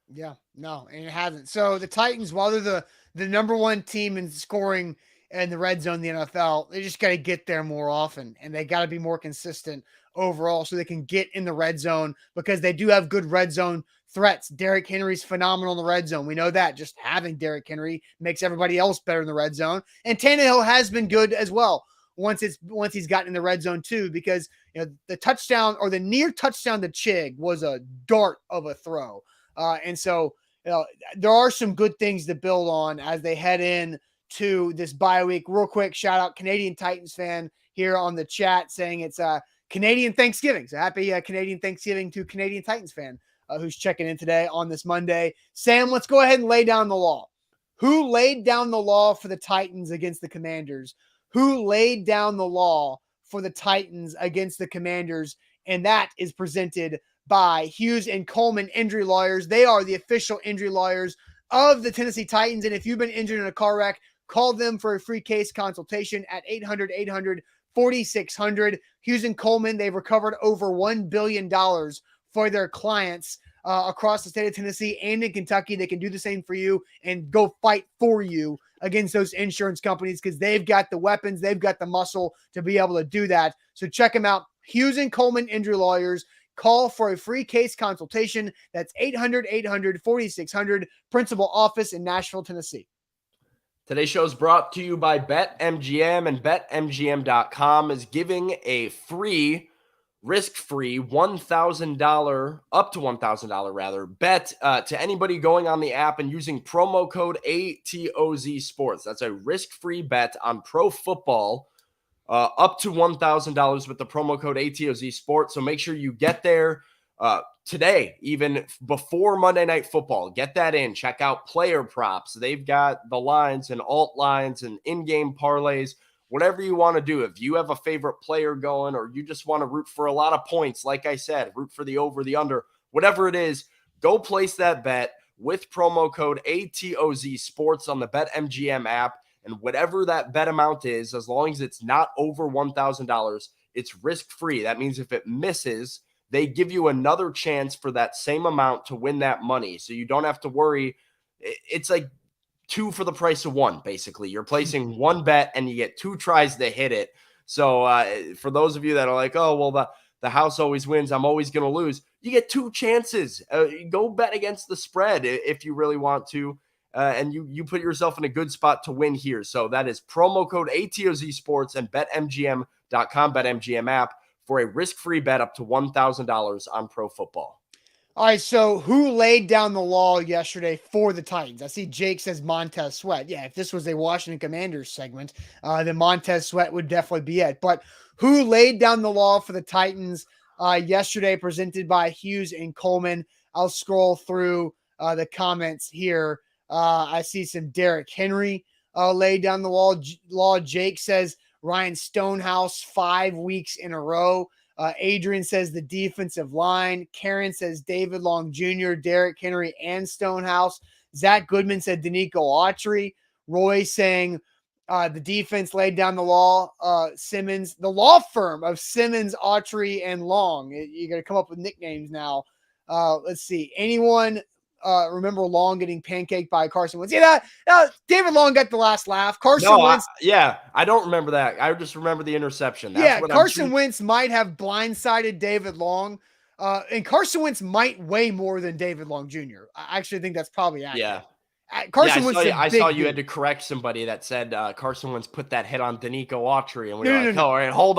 Yeah, no, and it hasn't. So the Titans, while they're the number 1 team in scoring in the red zone in the NFL, they just got to get there more often, and they got to be more consistent overall so they can get in the red zone, because they do have good red zone threats. Derrick Henry's phenomenal in the red zone. We know that. Just having Derrick Henry makes everybody else better in the red zone. And Tannehill has been good as well once he's gotten in the red zone too, because the touchdown or the near touchdown to Chig was a dart of a throw. And so there are some good things to build on as they head in to this bye week. Real quick, shout out Canadian Titans fan here on the chat saying it's Canadian Thanksgiving. So happy Canadian Thanksgiving to Canadian Titans fan who's checking in today on this Monday. Sam, let's go ahead and lay down the law. Who laid down the law for the Titans against the Commanders? Who laid down the law for the Titans against the Commanders? And that is presented by Hughes and Coleman Injury Lawyers. They are the official injury lawyers of the Tennessee Titans. And if you've been injured in a car wreck, call them for a free case consultation at 800-800-4600. Hughes and Coleman, they've recovered over $1 billion for their clients across the state of Tennessee and in Kentucky. They can do the same for you and go fight for you against those insurance companies, because they've got the weapons, they've got the muscle to be able to do that. So check them out. Hughes and Coleman Injury Lawyers. Call for a free case consultation. That's 800-800-4600, principal office in Nashville, Tennessee. Today's show is brought to you by BetMGM, and BetMGM.com is giving a free, risk-free $1,000, up to $1,000 rather, bet to anybody going on the app and using promo code ATOZ Sports. That's a risk-free bet on pro football, up to $1,000 with the promo code ATOZ Sports. So make sure you get there today, even before Monday Night Football. Get that in. Check out player props. They've got the lines and alt lines and in-game parlays, whatever you want to do. If you have a favorite player going, or you just want to root for a lot of points, like I said, root for the over, the under, whatever it is, go place that bet with promo code ATOZ Sports on the BetMGM app. And whatever that bet amount is, as long as it's not over $1,000, it's risk-free. That means if it misses, they give you another chance for that same amount to win that money. So you don't have to worry. It's like 2 for the price of 1, basically. You're placing one bet and you get 2 tries to hit it. So for those of you that are like, oh, well, the house always wins, I'm always going to lose, you get 2 chances. Go bet against the spread if you really want to. And you put yourself in a good spot to win here. So that is promo code ATOZ Sports and BetMGM.com, BetMGM app, for a risk-free bet up to $1,000 on pro football. All right, so who laid down the law yesterday for the Titans? I see Jake says Montez Sweat. Yeah, if this was a Washington Commanders segment, then Montez Sweat would definitely be it. But who laid down the law for the Titans yesterday, presented by Hughes and Coleman? I'll scroll through the comments here. I see some Derrick Henry laid down the law. Jake says Ryan Stonehouse 5 weeks in a row. Adrian says the defensive line. Karen says David Long Jr., Derrick Henry, and Stonehouse. Zach Goodman said Danico Autry. Roy saying the defense laid down the law. Simmons, the law firm of Simmons, Autry, and Long. You got to come up with nicknames now. Let's see. Anyone remember Long getting pancaked by Carson Wentz? Yeah, David Long got the last laugh. Carson Wentz. I don't remember that. I just remember the interception. Carson Wentz might have blindsided David Long And Carson Wentz might weigh more than David Long Jr. I actually think that's probably accurate. Yeah. Carson Wentz. I saw you had to correct somebody that said Carson Wentz put that hit on Danico Autry, and we were like, "Oh, all right, hold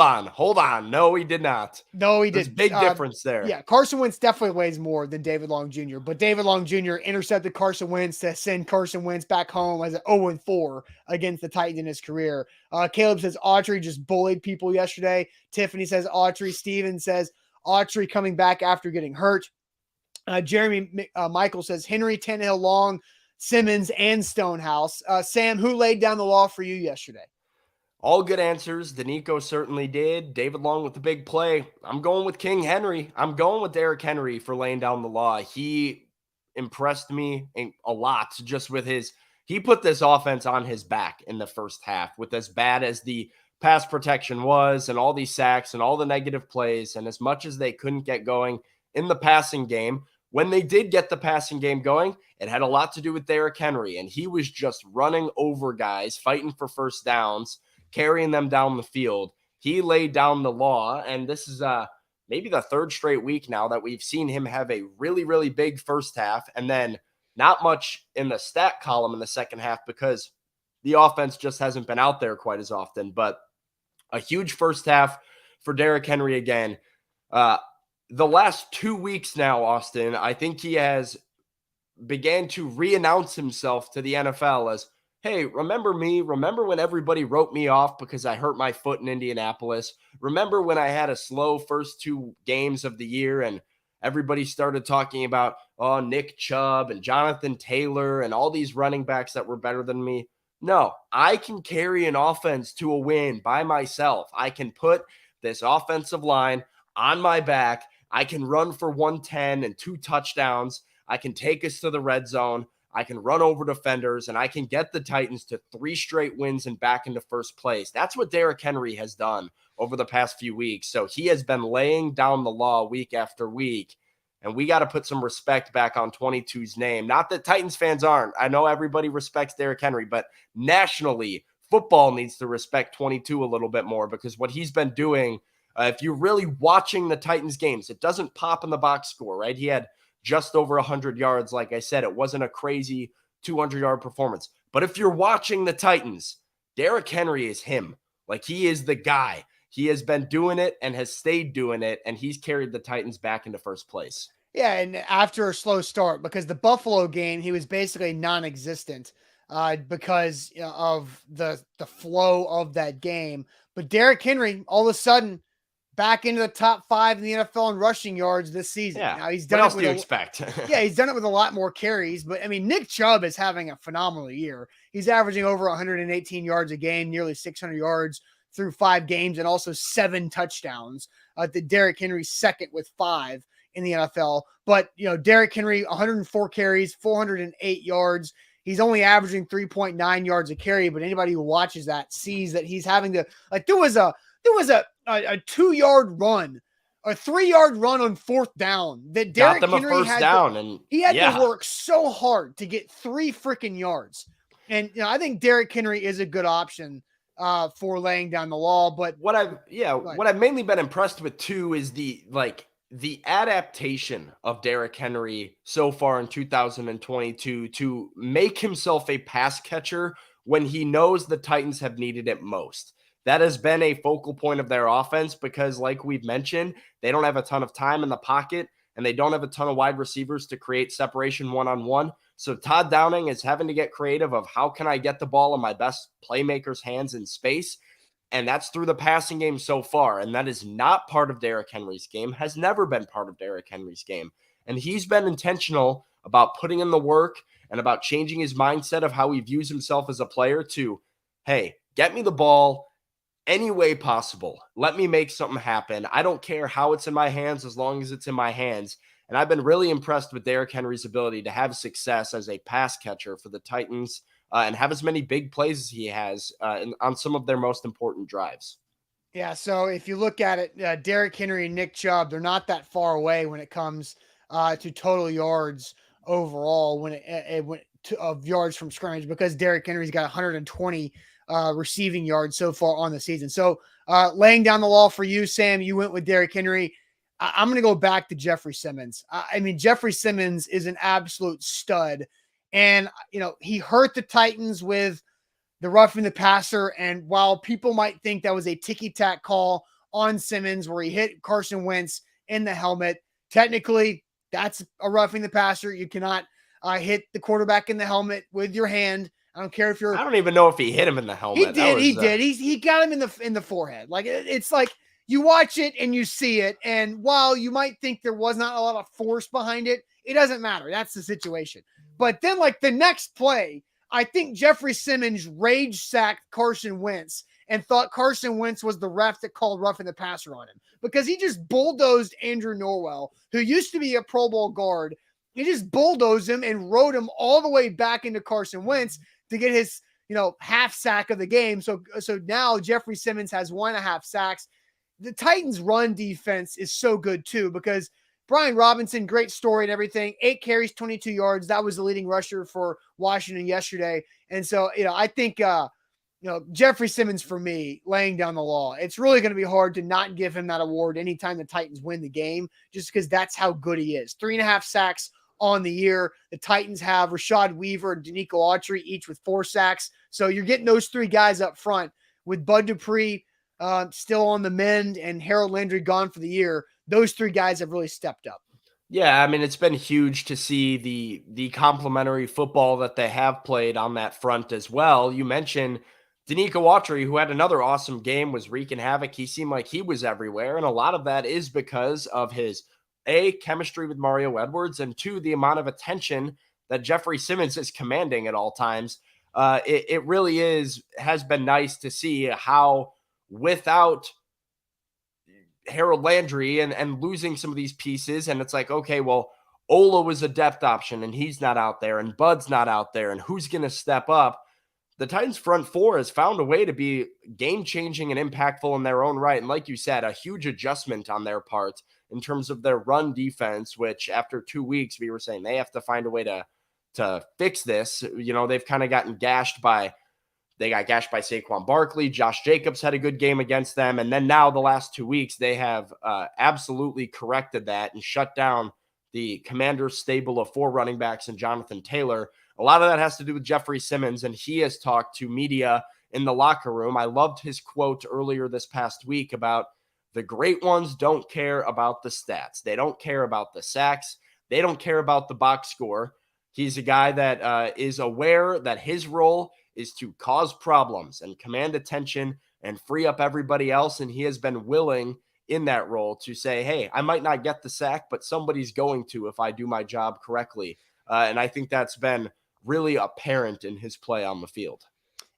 on. No, he did not. No, he There's didn't. Big difference there. Yeah, Carson Wentz definitely weighs more than David Long Jr., but David Long Jr. intercepted Carson Wentz to send Carson Wentz back home as an 0-4 against the Titans in his career. Caleb says Autry just bullied people yesterday. Tiffany says Autry. Steven says Autry coming back after getting hurt. Jeremy Michael says Henry, Tannehill, Long, Simmons, and Stonehouse. Sam, who laid down the law for you yesterday? All good answers. Danico certainly did. David Long with the big play. I'm going with King Henry. I'm going with Derrick Henry for laying down the law. He impressed me a lot just with he put this offense on his back in the first half with as bad as the pass protection was and all these sacks and all the negative plays. And as much as they couldn't get going in the passing game, when they did get the passing game going, it had a lot to do with Derrick Henry. And he was just running over guys, fighting for first downs, carrying them down the field. He laid down the law, and this is maybe the third straight week now that we've seen him have a really, really big first half, and then not much in the stat column in the second half because the offense just hasn't been out there quite as often. But a huge first half for Derrick Henry again. The last 2 weeks now, Austin, I think he has began to re-announce himself to the NFL as, hey, remember me? Remember when everybody wrote me off because I hurt my foot in Indianapolis? Remember when I had a slow first 2 games of the year and everybody started talking about, oh, Nick Chubb and Jonathan Taylor and all these running backs that were better than me? No, I can carry an offense to a win by myself. I can put this offensive line on my back. I can run for 110 and 2 touchdowns. I can take us to the red zone. I can run over defenders, and I can get the Titans to 3 straight wins and back into first place. That's what Derrick Henry has done over the past few weeks. So he has been laying down the law week after week, and we got to put some respect back on 22's name. Not that Titans fans aren't. I know everybody respects Derrick Henry, but nationally, football needs to respect 22 a little bit more because what he's been doing, if you're really watching the Titans games, it doesn't pop in the box score, right? He had just over 100 yards. Like I said, it wasn't a crazy 200-yard performance. But if you're watching the Titans, Derrick Henry is him. Like, he is the guy. He has been doing it and has stayed doing it, and he's carried the Titans back into first place. Yeah, and after a slow start, because the Buffalo game, he was basically non-existent because of the flow of that game. But Derrick Henry, all of a sudden, back into the top 5 in the NFL in rushing yards this season. Yeah. Now, he's done what else it with do you expect? Yeah, he's done it with a lot more carries. But, I mean, Nick Chubb is having a phenomenal year. He's averaging over 118 yards a game, nearly 600 yards through 5 games, and also 7 touchdowns. Derrick Henry's second with 5 in the NFL. But, Derrick Henry, 104 carries, 408 yards. He's only averaging 3.9 yards a carry, but anybody who watches that sees that he's having to, like, there was a 2-yard run, a 3-yard run on 4th down that Derrick Henry had to work so hard to get 3 freaking yards. And I think Derrick Henry is a good option for laying down the law. But what I've mainly been impressed with too is the adaptation of Derrick Henry so far in 2022 to make himself a pass catcher when he knows the Titans have needed it most. That has been a focal point of their offense because, like we've mentioned, they don't have a ton of time in the pocket and they don't have a ton of wide receivers to create separation one-on-one. So Todd Downing is having to get creative of how can I get the ball in my best playmaker's hands in space. And that's through the passing game so far. And that is not part of Derrick Henry's game, has never been part of Derrick Henry's game. And he's been intentional about putting in the work and about changing his mindset of how he views himself as a player to, hey, get me the ball any way possible. Let me make something happen. I don't care how it's in my hands as long as it's in my hands. And I've been really impressed with Derrick Henry's ability to have success as a pass catcher for the Titans and have as many big plays as he has on some of their most important drives. Yeah, so if you look at it, Derrick Henry and Nick Chubb, they're not that far away when it comes to total yards overall of yards from scrimmage because Derrick Henry's got 120 receiving yards so far on the season. So laying down the law for you, Sam, you went with Derrick Henry. I'm going to go back to Jeffrey Simmons. I mean, Jeffrey Simmons is an absolute stud. And, he hurt the Titans with the roughing the passer. And while people might think that was a ticky-tack call on Simmons where he hit Carson Wentz in the helmet, technically that's a roughing the passer. You cannot hit the quarterback in the helmet with your hand. I don't care if you're. I don't even know if he hit him in the helmet. He did. He got him in the forehead. Like it's like you watch it and you see it. And while you might think there was not a lot of force behind it, it doesn't matter. That's the situation. But then, like the next play, I think Jeffrey Simmons rage sacked Carson Wentz and thought Carson Wentz was the ref that called roughing the passer on him because he just bulldozed Andrew Norwell, who used to be a Pro Bowl guard. He just bulldozed him and rode him all the way back into Carson Wentz to get his, half sack of the game. So now Jeffrey Simmons has 1.5 sacks. The Titans' run defense is so good too because Brian Robinson, great story and everything, 8 carries, 22 yards. That was the leading rusher for Washington yesterday. And so, I think, Jeffrey Simmons for me, laying down the law. It's really going to be hard to not give him that award anytime the Titans win the game, just because that's how good he is. 3.5 sacks on the year. The Titans have Rashad Weaver and Danico Autry, each with 4 sacks. So you're getting those 3 guys up front with Bud Dupree still on the mend and Harold Landry gone for the year. Those 3 guys have really stepped up. Yeah, I mean, it's been huge to see the complementary football that they have played on that front as well. You mentioned Danico Autry, who had another awesome game, was wreaking havoc. He seemed like he was everywhere, and a lot of that is because of his, A, chemistry with Mario Edwards, and 2, the amount of attention that Jeffrey Simmons is commanding at all times. It really has been nice to see how without Harold Landry and losing some of these pieces, and it's like, okay, well, Ola was a depth option, and he's not out there, and Bud's not out there, and who's going to step up? The Titans front 4 has found a way to be game-changing and impactful in their own right. And like you said, a huge adjustment on their part in terms of their run defense, which after 2 weeks, we were saying they have to find a way to fix this. They've kind of gotten gashed by Saquon Barkley. Josh Jacobs had a good game against them. And then now the last 2 weeks, they have absolutely corrected that and shut down the Commanders' stable of 4 running backs and Jonathan Taylor. A lot of that has to do with Jeffrey Simmons, and he has talked to media in the locker room. I loved his quote earlier this past week about the great ones don't care about the stats. They don't care about the sacks. They don't care about the box score. He's a guy that is aware that his role is to cause problems and command attention and free up everybody else, and he has been willing in that role to say, hey, I might not get the sack, but somebody's going to if I do my job correctly. And I think that's been really apparent in his play on the field.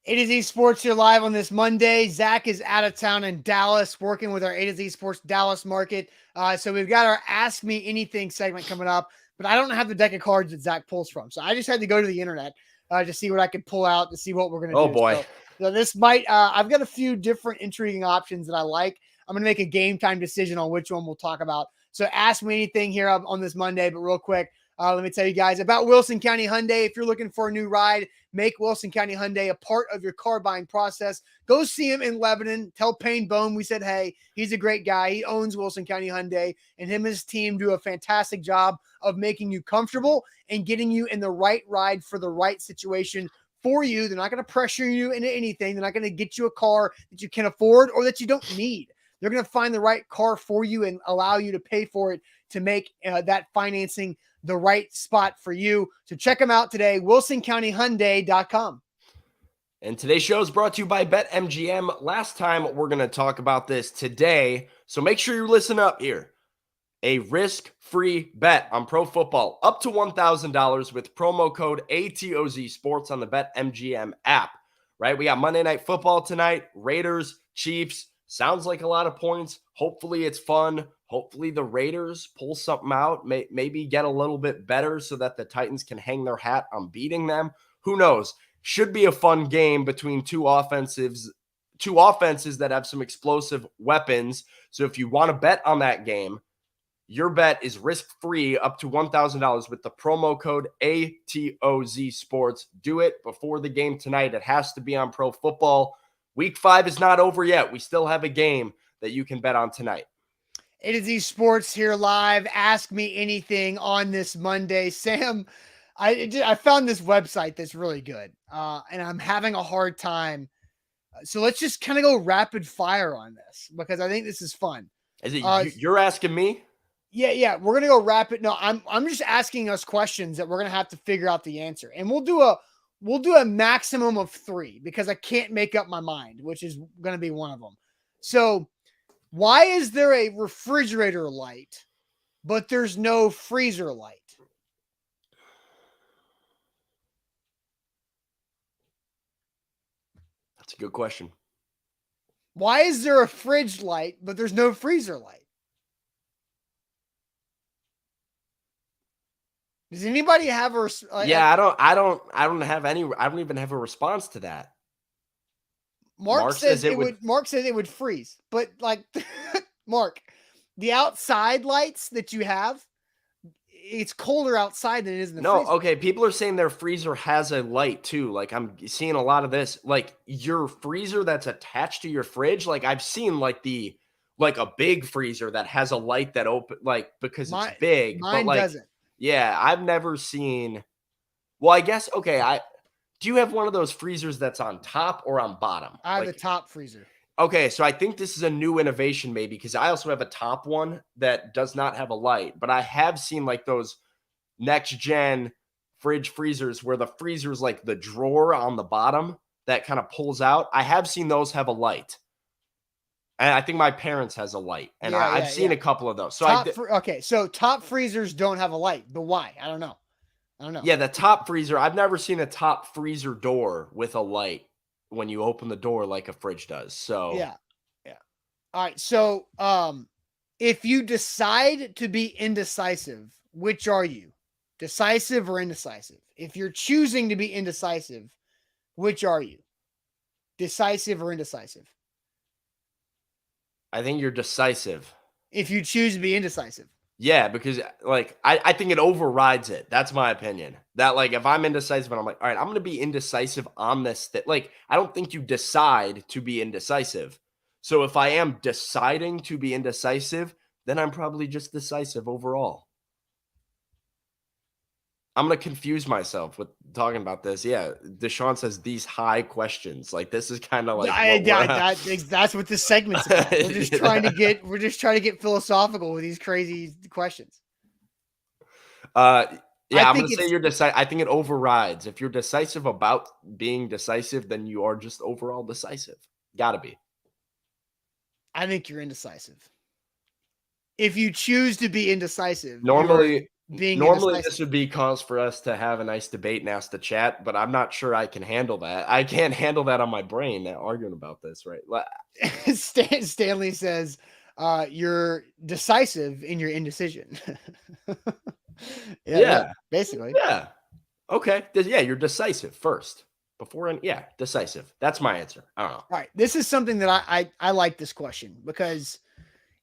A to Z Sports here live on this Monday. Zach is out of town in Dallas working with our A to Z Sports Dallas market. So we've got our Ask Me Anything segment coming up, but I don't have the deck of cards that Zach pulls from. So I just had to go to the internet to see what I could pull out to see what we're going to do. Oh, boy. So this might I've got a few different intriguing options that I like. I'm going to make a game time decision on which one we'll talk about. So ask me anything here on this Monday, but real quick, let me tell you guys about Wilson County Hyundai. If you're looking for a new ride, make Wilson County Hyundai a part of your car buying process. Go see him in Lebanon. Tell Payne Bone we said, hey, he's a great guy. He owns Wilson County Hyundai, and him and his team do a fantastic job of making you comfortable and getting you in the right ride for the right situation for you. They're not going to pressure you into anything. They're not going to get you a car that you can afford or that you don't need. They're going to find the right car for you and allow you to pay for it to make that financing the right spot for you. So check them out today, wilsoncountyhyundai.com. And today's show is brought to you by BetMGM. Last time, we're going to talk about this today, so make sure you listen up here. A risk-free bet on pro football up to $1,000 with promo code ATOZ Sports on the BetMGM app, right? We got Monday Night Football tonight, Raiders, Chiefs. Sounds like a lot of points. Hopefully it's fun. Hopefully the Raiders pull something out, maybe get a little bit better so that the Titans can hang their hat on beating them. Who knows? Should be a fun game between two offenses that have some explosive weapons. So if you want to bet on that game, your bet is risk-free up to $1,000 with the promo code ATOZ Sports. Do it before the game tonight. It has to be on Pro Football. Week 5 is not over yet. We still have a game that you can bet on tonight. A to Z Sports here live. Ask me anything on this Monday. Sam, I found this website that's really good, and I'm having a hard time. So let's just kind of go rapid fire on this because I think this is fun. Is it you're asking me? Yeah. We're gonna go rapid. No, I'm just asking us questions that we're gonna have to figure out the answer, and we'll do a maximum of 3 because I can't make up my mind, which is gonna be one of them. So, why is there a refrigerator light, but there's no freezer light? That's a good question. Why is there a fridge light, but there's no freezer light? Does anybody have a? Yeah, I don't even have a response to that. Mark says it would. Mark says it would freeze, but like, Mark, the outside lights that you have, it's colder outside than it is in the freezer. Okay. People are saying their freezer has a light too. Like I'm seeing a lot of this. Like your freezer that's attached to your fridge. Like I've seen like a big freezer that has a light that open because it's big. Mine but doesn't. Yeah, I've never seen. Well, I guess do you have one of those freezers that's on top or on bottom? I have the top freezer. Okay, so I think this is a new innovation maybe because I also have a top one that does not have a light, but I have seen like those next gen fridge freezers where the freezer's like the drawer on the bottom that kind of pulls out. I have seen those have a light. And I think my parents has a light, and I've seen a couple of those. So so top freezers don't have a light, but why? I don't know. Yeah, the top freezer. I've never seen a top freezer door with a light when you open the door like a fridge does. So yeah. All right. So if you decide to be indecisive, which are you? Decisive or indecisive? If you're choosing to be indecisive, which are you? Decisive or indecisive? I think you're decisive. If you choose to be indecisive. Yeah, because like I think it overrides it. That's my opinion. That like if I'm indecisive and I'm like, all right, I'm gonna be indecisive on this like I don't think you decide to be indecisive. So if I am deciding to be indecisive, then I'm probably just decisive overall. I'm going to confuse myself with talking about this. Yeah. Deshaun says these high questions. Like this is kind of like that's what this segment's about. We're just trying to get philosophical with these crazy questions. I'm going to say you're decisive. I think it overrides. If you're decisive about being decisive, then you are just overall decisive. Gotta be. I think you're indecisive. If you choose to be indecisive, Normally this would be cause for us to have a nice debate and ask the chat, but I'm not sure I can handle that. I can't handle that on my brain arguing about this, right? Stanley says you're decisive in your indecision. yeah, basically. Yeah. Okay. Yeah, you're decisive first. Decisive. That's my answer. I don't know. All right. This is something that I like this question because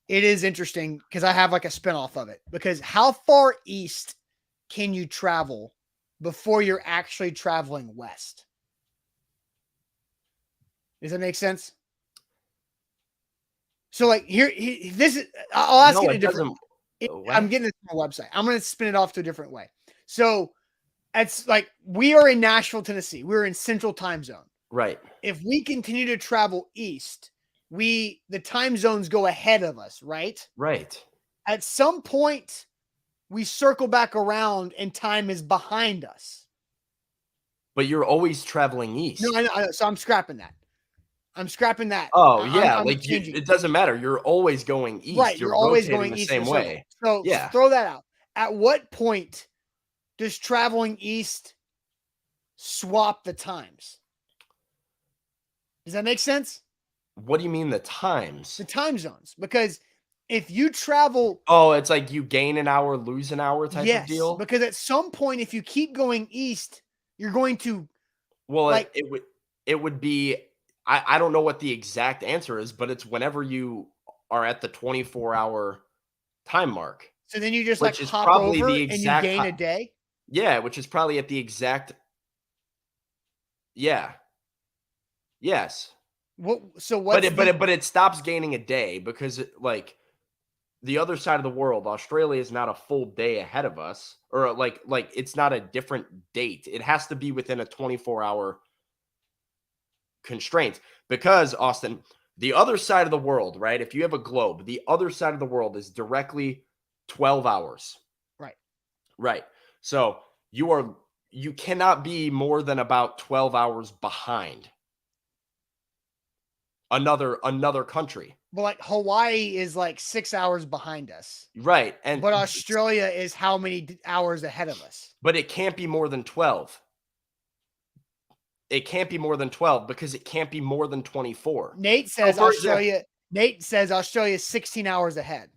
it is interesting because I have like a spinoff of it. Because how far east can you travel before you're actually traveling west? Does that make sense? So like I'll ask it a different. I'm getting this from a website. I'm going to spin it off to a different way. So it's like we are in Nashville, Tennessee. We're in Central Time Zone. Right. If we continue to travel east, the time zones go ahead of us, right? Right. At some point, we circle back around and time is behind us. But you're always traveling east. No, I know. So I'm scrapping that. Oh, yeah. It doesn't matter. You're always going east. Right. You're always going east the same way. So yeah. Throw that out. At what point does traveling east swap the times? Does that make sense? What do you mean the times? The time zones. Because if you travel... Oh, it's like you gain an hour, lose an hour type of deal? Yes, because at some point, if you keep going east, you're going to... Well, it would be... I don't know what the exact answer is, but it's whenever you are at the 24-hour time mark. So then you just like hop over and you gain a day? Yeah, which is probably at the exact... Yeah. Yes. But it stops gaining a day because the other side of the world, Australia is not a full day ahead of us, or like it's not a different date. It has to be within a 24-hour constraint because, Austin, the other side of the world, right? If you have a globe, the other side of the world is directly 12 hours. Right. Right. So you cannot be more than about 12 hours behind another country. Well, like Hawaii is like 6 hours behind us. Right. And But Australia is how many hours ahead of us? But it can't be more than 12. It can't be more than 12 because it can't be more than 24. Nate says Australia is 16 hours ahead.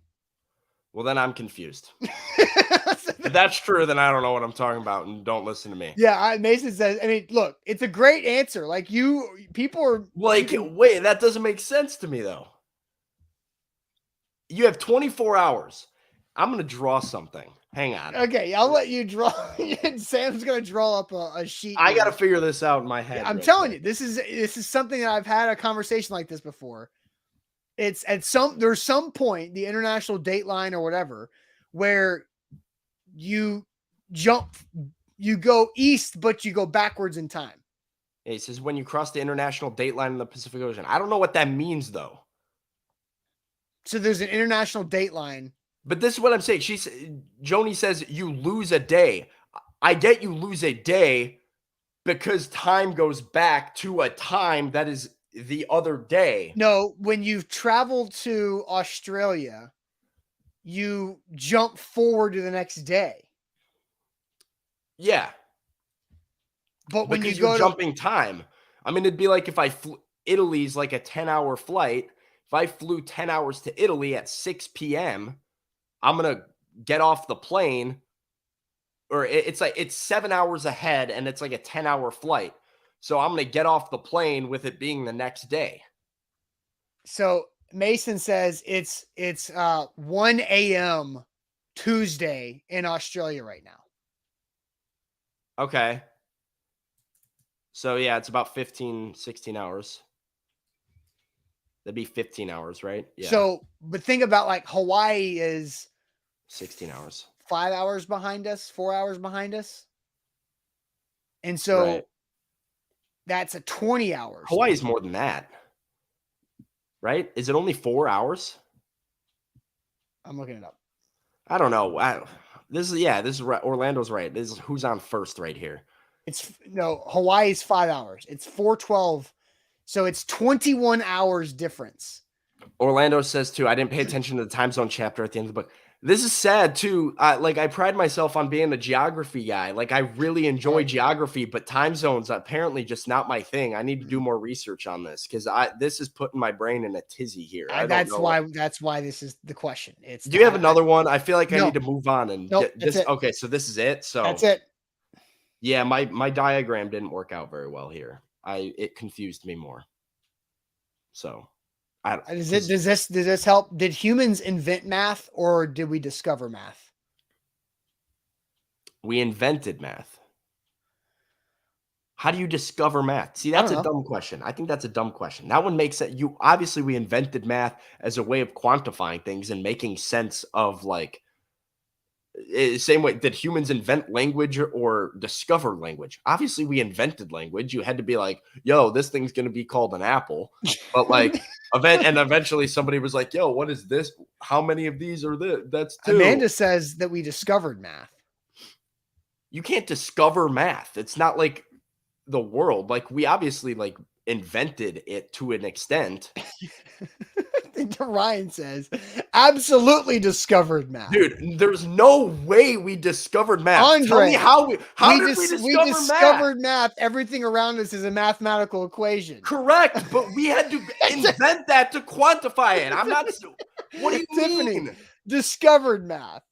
Well, then I'm confused. If that's true, then I don't know what I'm talking about, and don't listen to me. Yeah, Mason says, I mean, look, it's a great answer. Like people are like, wait, that doesn't make sense to me, though. You have 24 hours. I'm going to draw something. Hang on. Okay, I'll let you draw. Sam's going to draw up a sheet. I got to figure this out in my head. I'm telling you, this is something that I've had a conversation like this before. It's there's some point, the international date line or whatever, where you go east, but you go backwards in time. He says when you cross the international date line in the Pacific Ocean. I don't know what that means, though. So there's an international date line. But this is what I'm saying. Joni says you lose a day. I get you lose a day because time goes back to a time that is the other day. No, when you've traveled to Australia, you jump forward to the next day. Yeah. But when because you go jumping time. I mean, it'd be like if I flew, Italy's like a 10-hour flight. If I flew 10 hours to Italy at 6 p.m., I'm going to get off the plane, or it's 7 hours ahead and it's like a 10-hour flight. So I'm going to get off the plane with it being the next day. So Mason says it's 1 a.m. Tuesday in Australia right now. Okay. So yeah, it's about 15, 16 hours. That'd be 15 hours, right? Yeah. So, but think about like Hawaii is 16 hours. 5 hours behind us, 4 hours behind us. And so that's a 20 hours. Hawaii is more than that. Right? Is it only 4 hours? I'm looking it up. I don't know. This is right. Orlando's right. This is who's on first right here. Hawaii's 5 hours. It's 4:12. So it's 21 hours difference. Orlando says too, I didn't pay attention to the time zone chapter at the end of the book. This is sad too. I pride myself on being a geography guy. Like I really enjoy geography, but time zones apparently just not my thing. I need to do more research on this because this is putting my brain in a tizzy here. That's why this is the question. Do you have another one? I feel like I need to move on and get this. Okay, so this is it. So that's it. Yeah, my diagram didn't work out very well here. It confused me more. So does this help? Did humans invent math or did we discover math? We invented math. How do you discover math? See, that's a dumb question. I think that's a dumb question. That one makes sense. Obviously we invented math as a way of quantifying things and making sense of like same way. Did humans invent language or discover language? Obviously we invented language. You had to be like, yo, this thing's going to be called an apple. But like eventually somebody was like, yo, what is this? How many of these are this? That's two. Amanda says that we discovered math. You can't discover math. It's not like the world. Like we obviously like invented it to an extent. Ryan says, absolutely discovered math. Dude, there's no way we discovered math. Andre, tell me how did we discover math? Everything around us is a mathematical equation. Correct, but we had to invent that to quantify it. I'm not. What do you mean? Discovered math.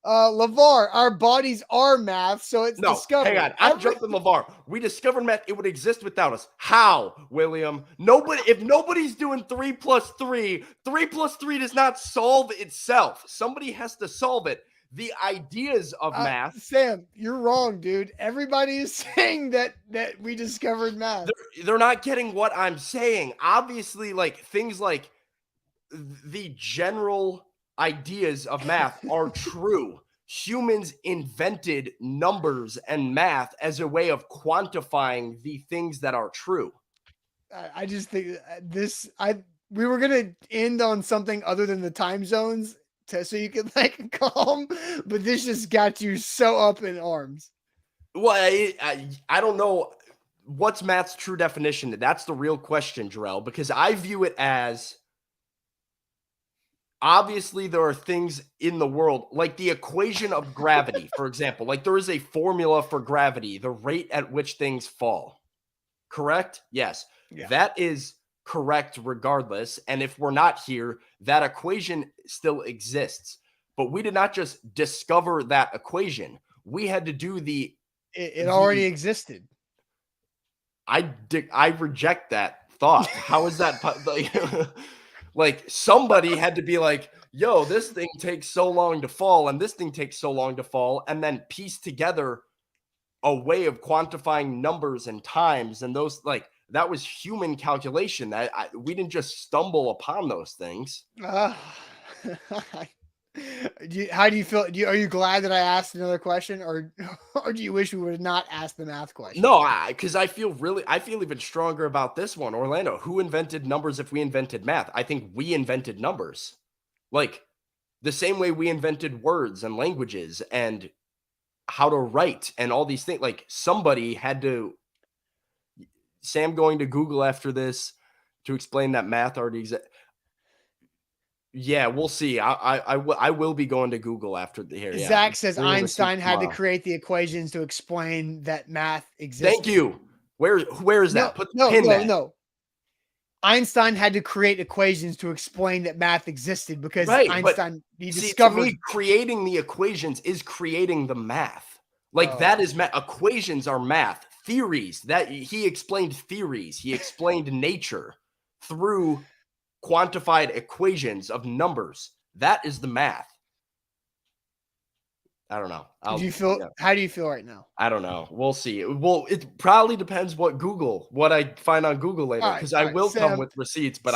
LeVar, our bodies are math, so it's discovered. Hang on, I'm jumping LeVar. We discovered math; it would exist without us. How, William? If nobody's doing 3 + 3, 3 + 3 does not solve itself. Somebody has to solve it. The ideas of math. Sam, you're wrong, dude. Everybody is saying that we discovered math. They're not getting what I'm saying. Obviously, like things like the general ideas of math are true. Humans invented numbers and math as a way of quantifying the things that are true. I just think we were gonna end on something other than the time zones so you could like calm, but this just got you so up in arms. Well, I don't know what's math's true definition. That's the real question, Jarrell, because I view it as obviously there are things in the world like the equation of gravity, for example. Like there is a formula for gravity, the rate at which things fall. Correct? Yes. Yeah. That is correct regardless. And if we're not here, that equation still exists. But we did not just discover that equation. We had to do it already existed. I reject that thought. How is that like somebody had to be like, yo, this thing takes so long to fall and this thing takes so long to fall, and then piece together a way of quantifying numbers and times, and those like that was human calculation. That we didn't just stumble upon those things. How do you feel? Are you glad that I asked another question, or do you wish we would have not asked the math question? No, because I feel even stronger about this one. Orlando, who invented numbers if we invented math? I think we invented numbers. Like the same way we invented words and languages and how to write and all these things. Like somebody had to. Sam going to Google after this to explain that math already exists. Yeah, we'll see. I will be going to Google after the here. Zach says Einstein had to create the equations to explain that math exists. Thank you. Where is that? Put the pin there. No. Einstein had to create equations to explain that math existed because Einstein discovered. To me, creating the equations is creating the math. Like that is math. Equations are math. Theories that he explained theories. He explained nature through quantified equations of numbers. That is the math. I don't know. How do you feel right now? I don't know. We'll see. Well, it probably depends what I find on Google later, because I will come with receipts, but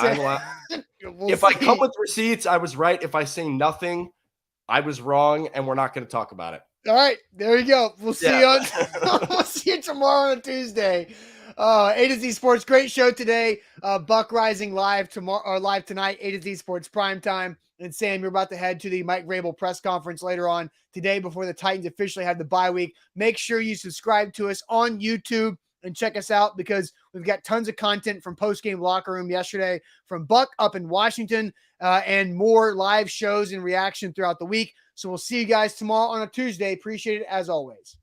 if I come with receipts, I was right. If I say nothing, I was wrong, and we're not going to talk about it. All right, there you go. We'll see you we'll see you tomorrow on a Tuesday. A to Z Sports, great show today. Buck Rising live tomorrow or live tonight. A to Z Sports primetime. And Sam, you're about to head to the Mike Vrabel press conference later on today before the Titans officially have the bye week. Make sure you subscribe to us on YouTube and check us out because we've got tons of content from Postgame Locker Room yesterday from Buck up in Washington and more live shows and reaction throughout the week. So we'll see you guys tomorrow on a Tuesday. Appreciate it as always.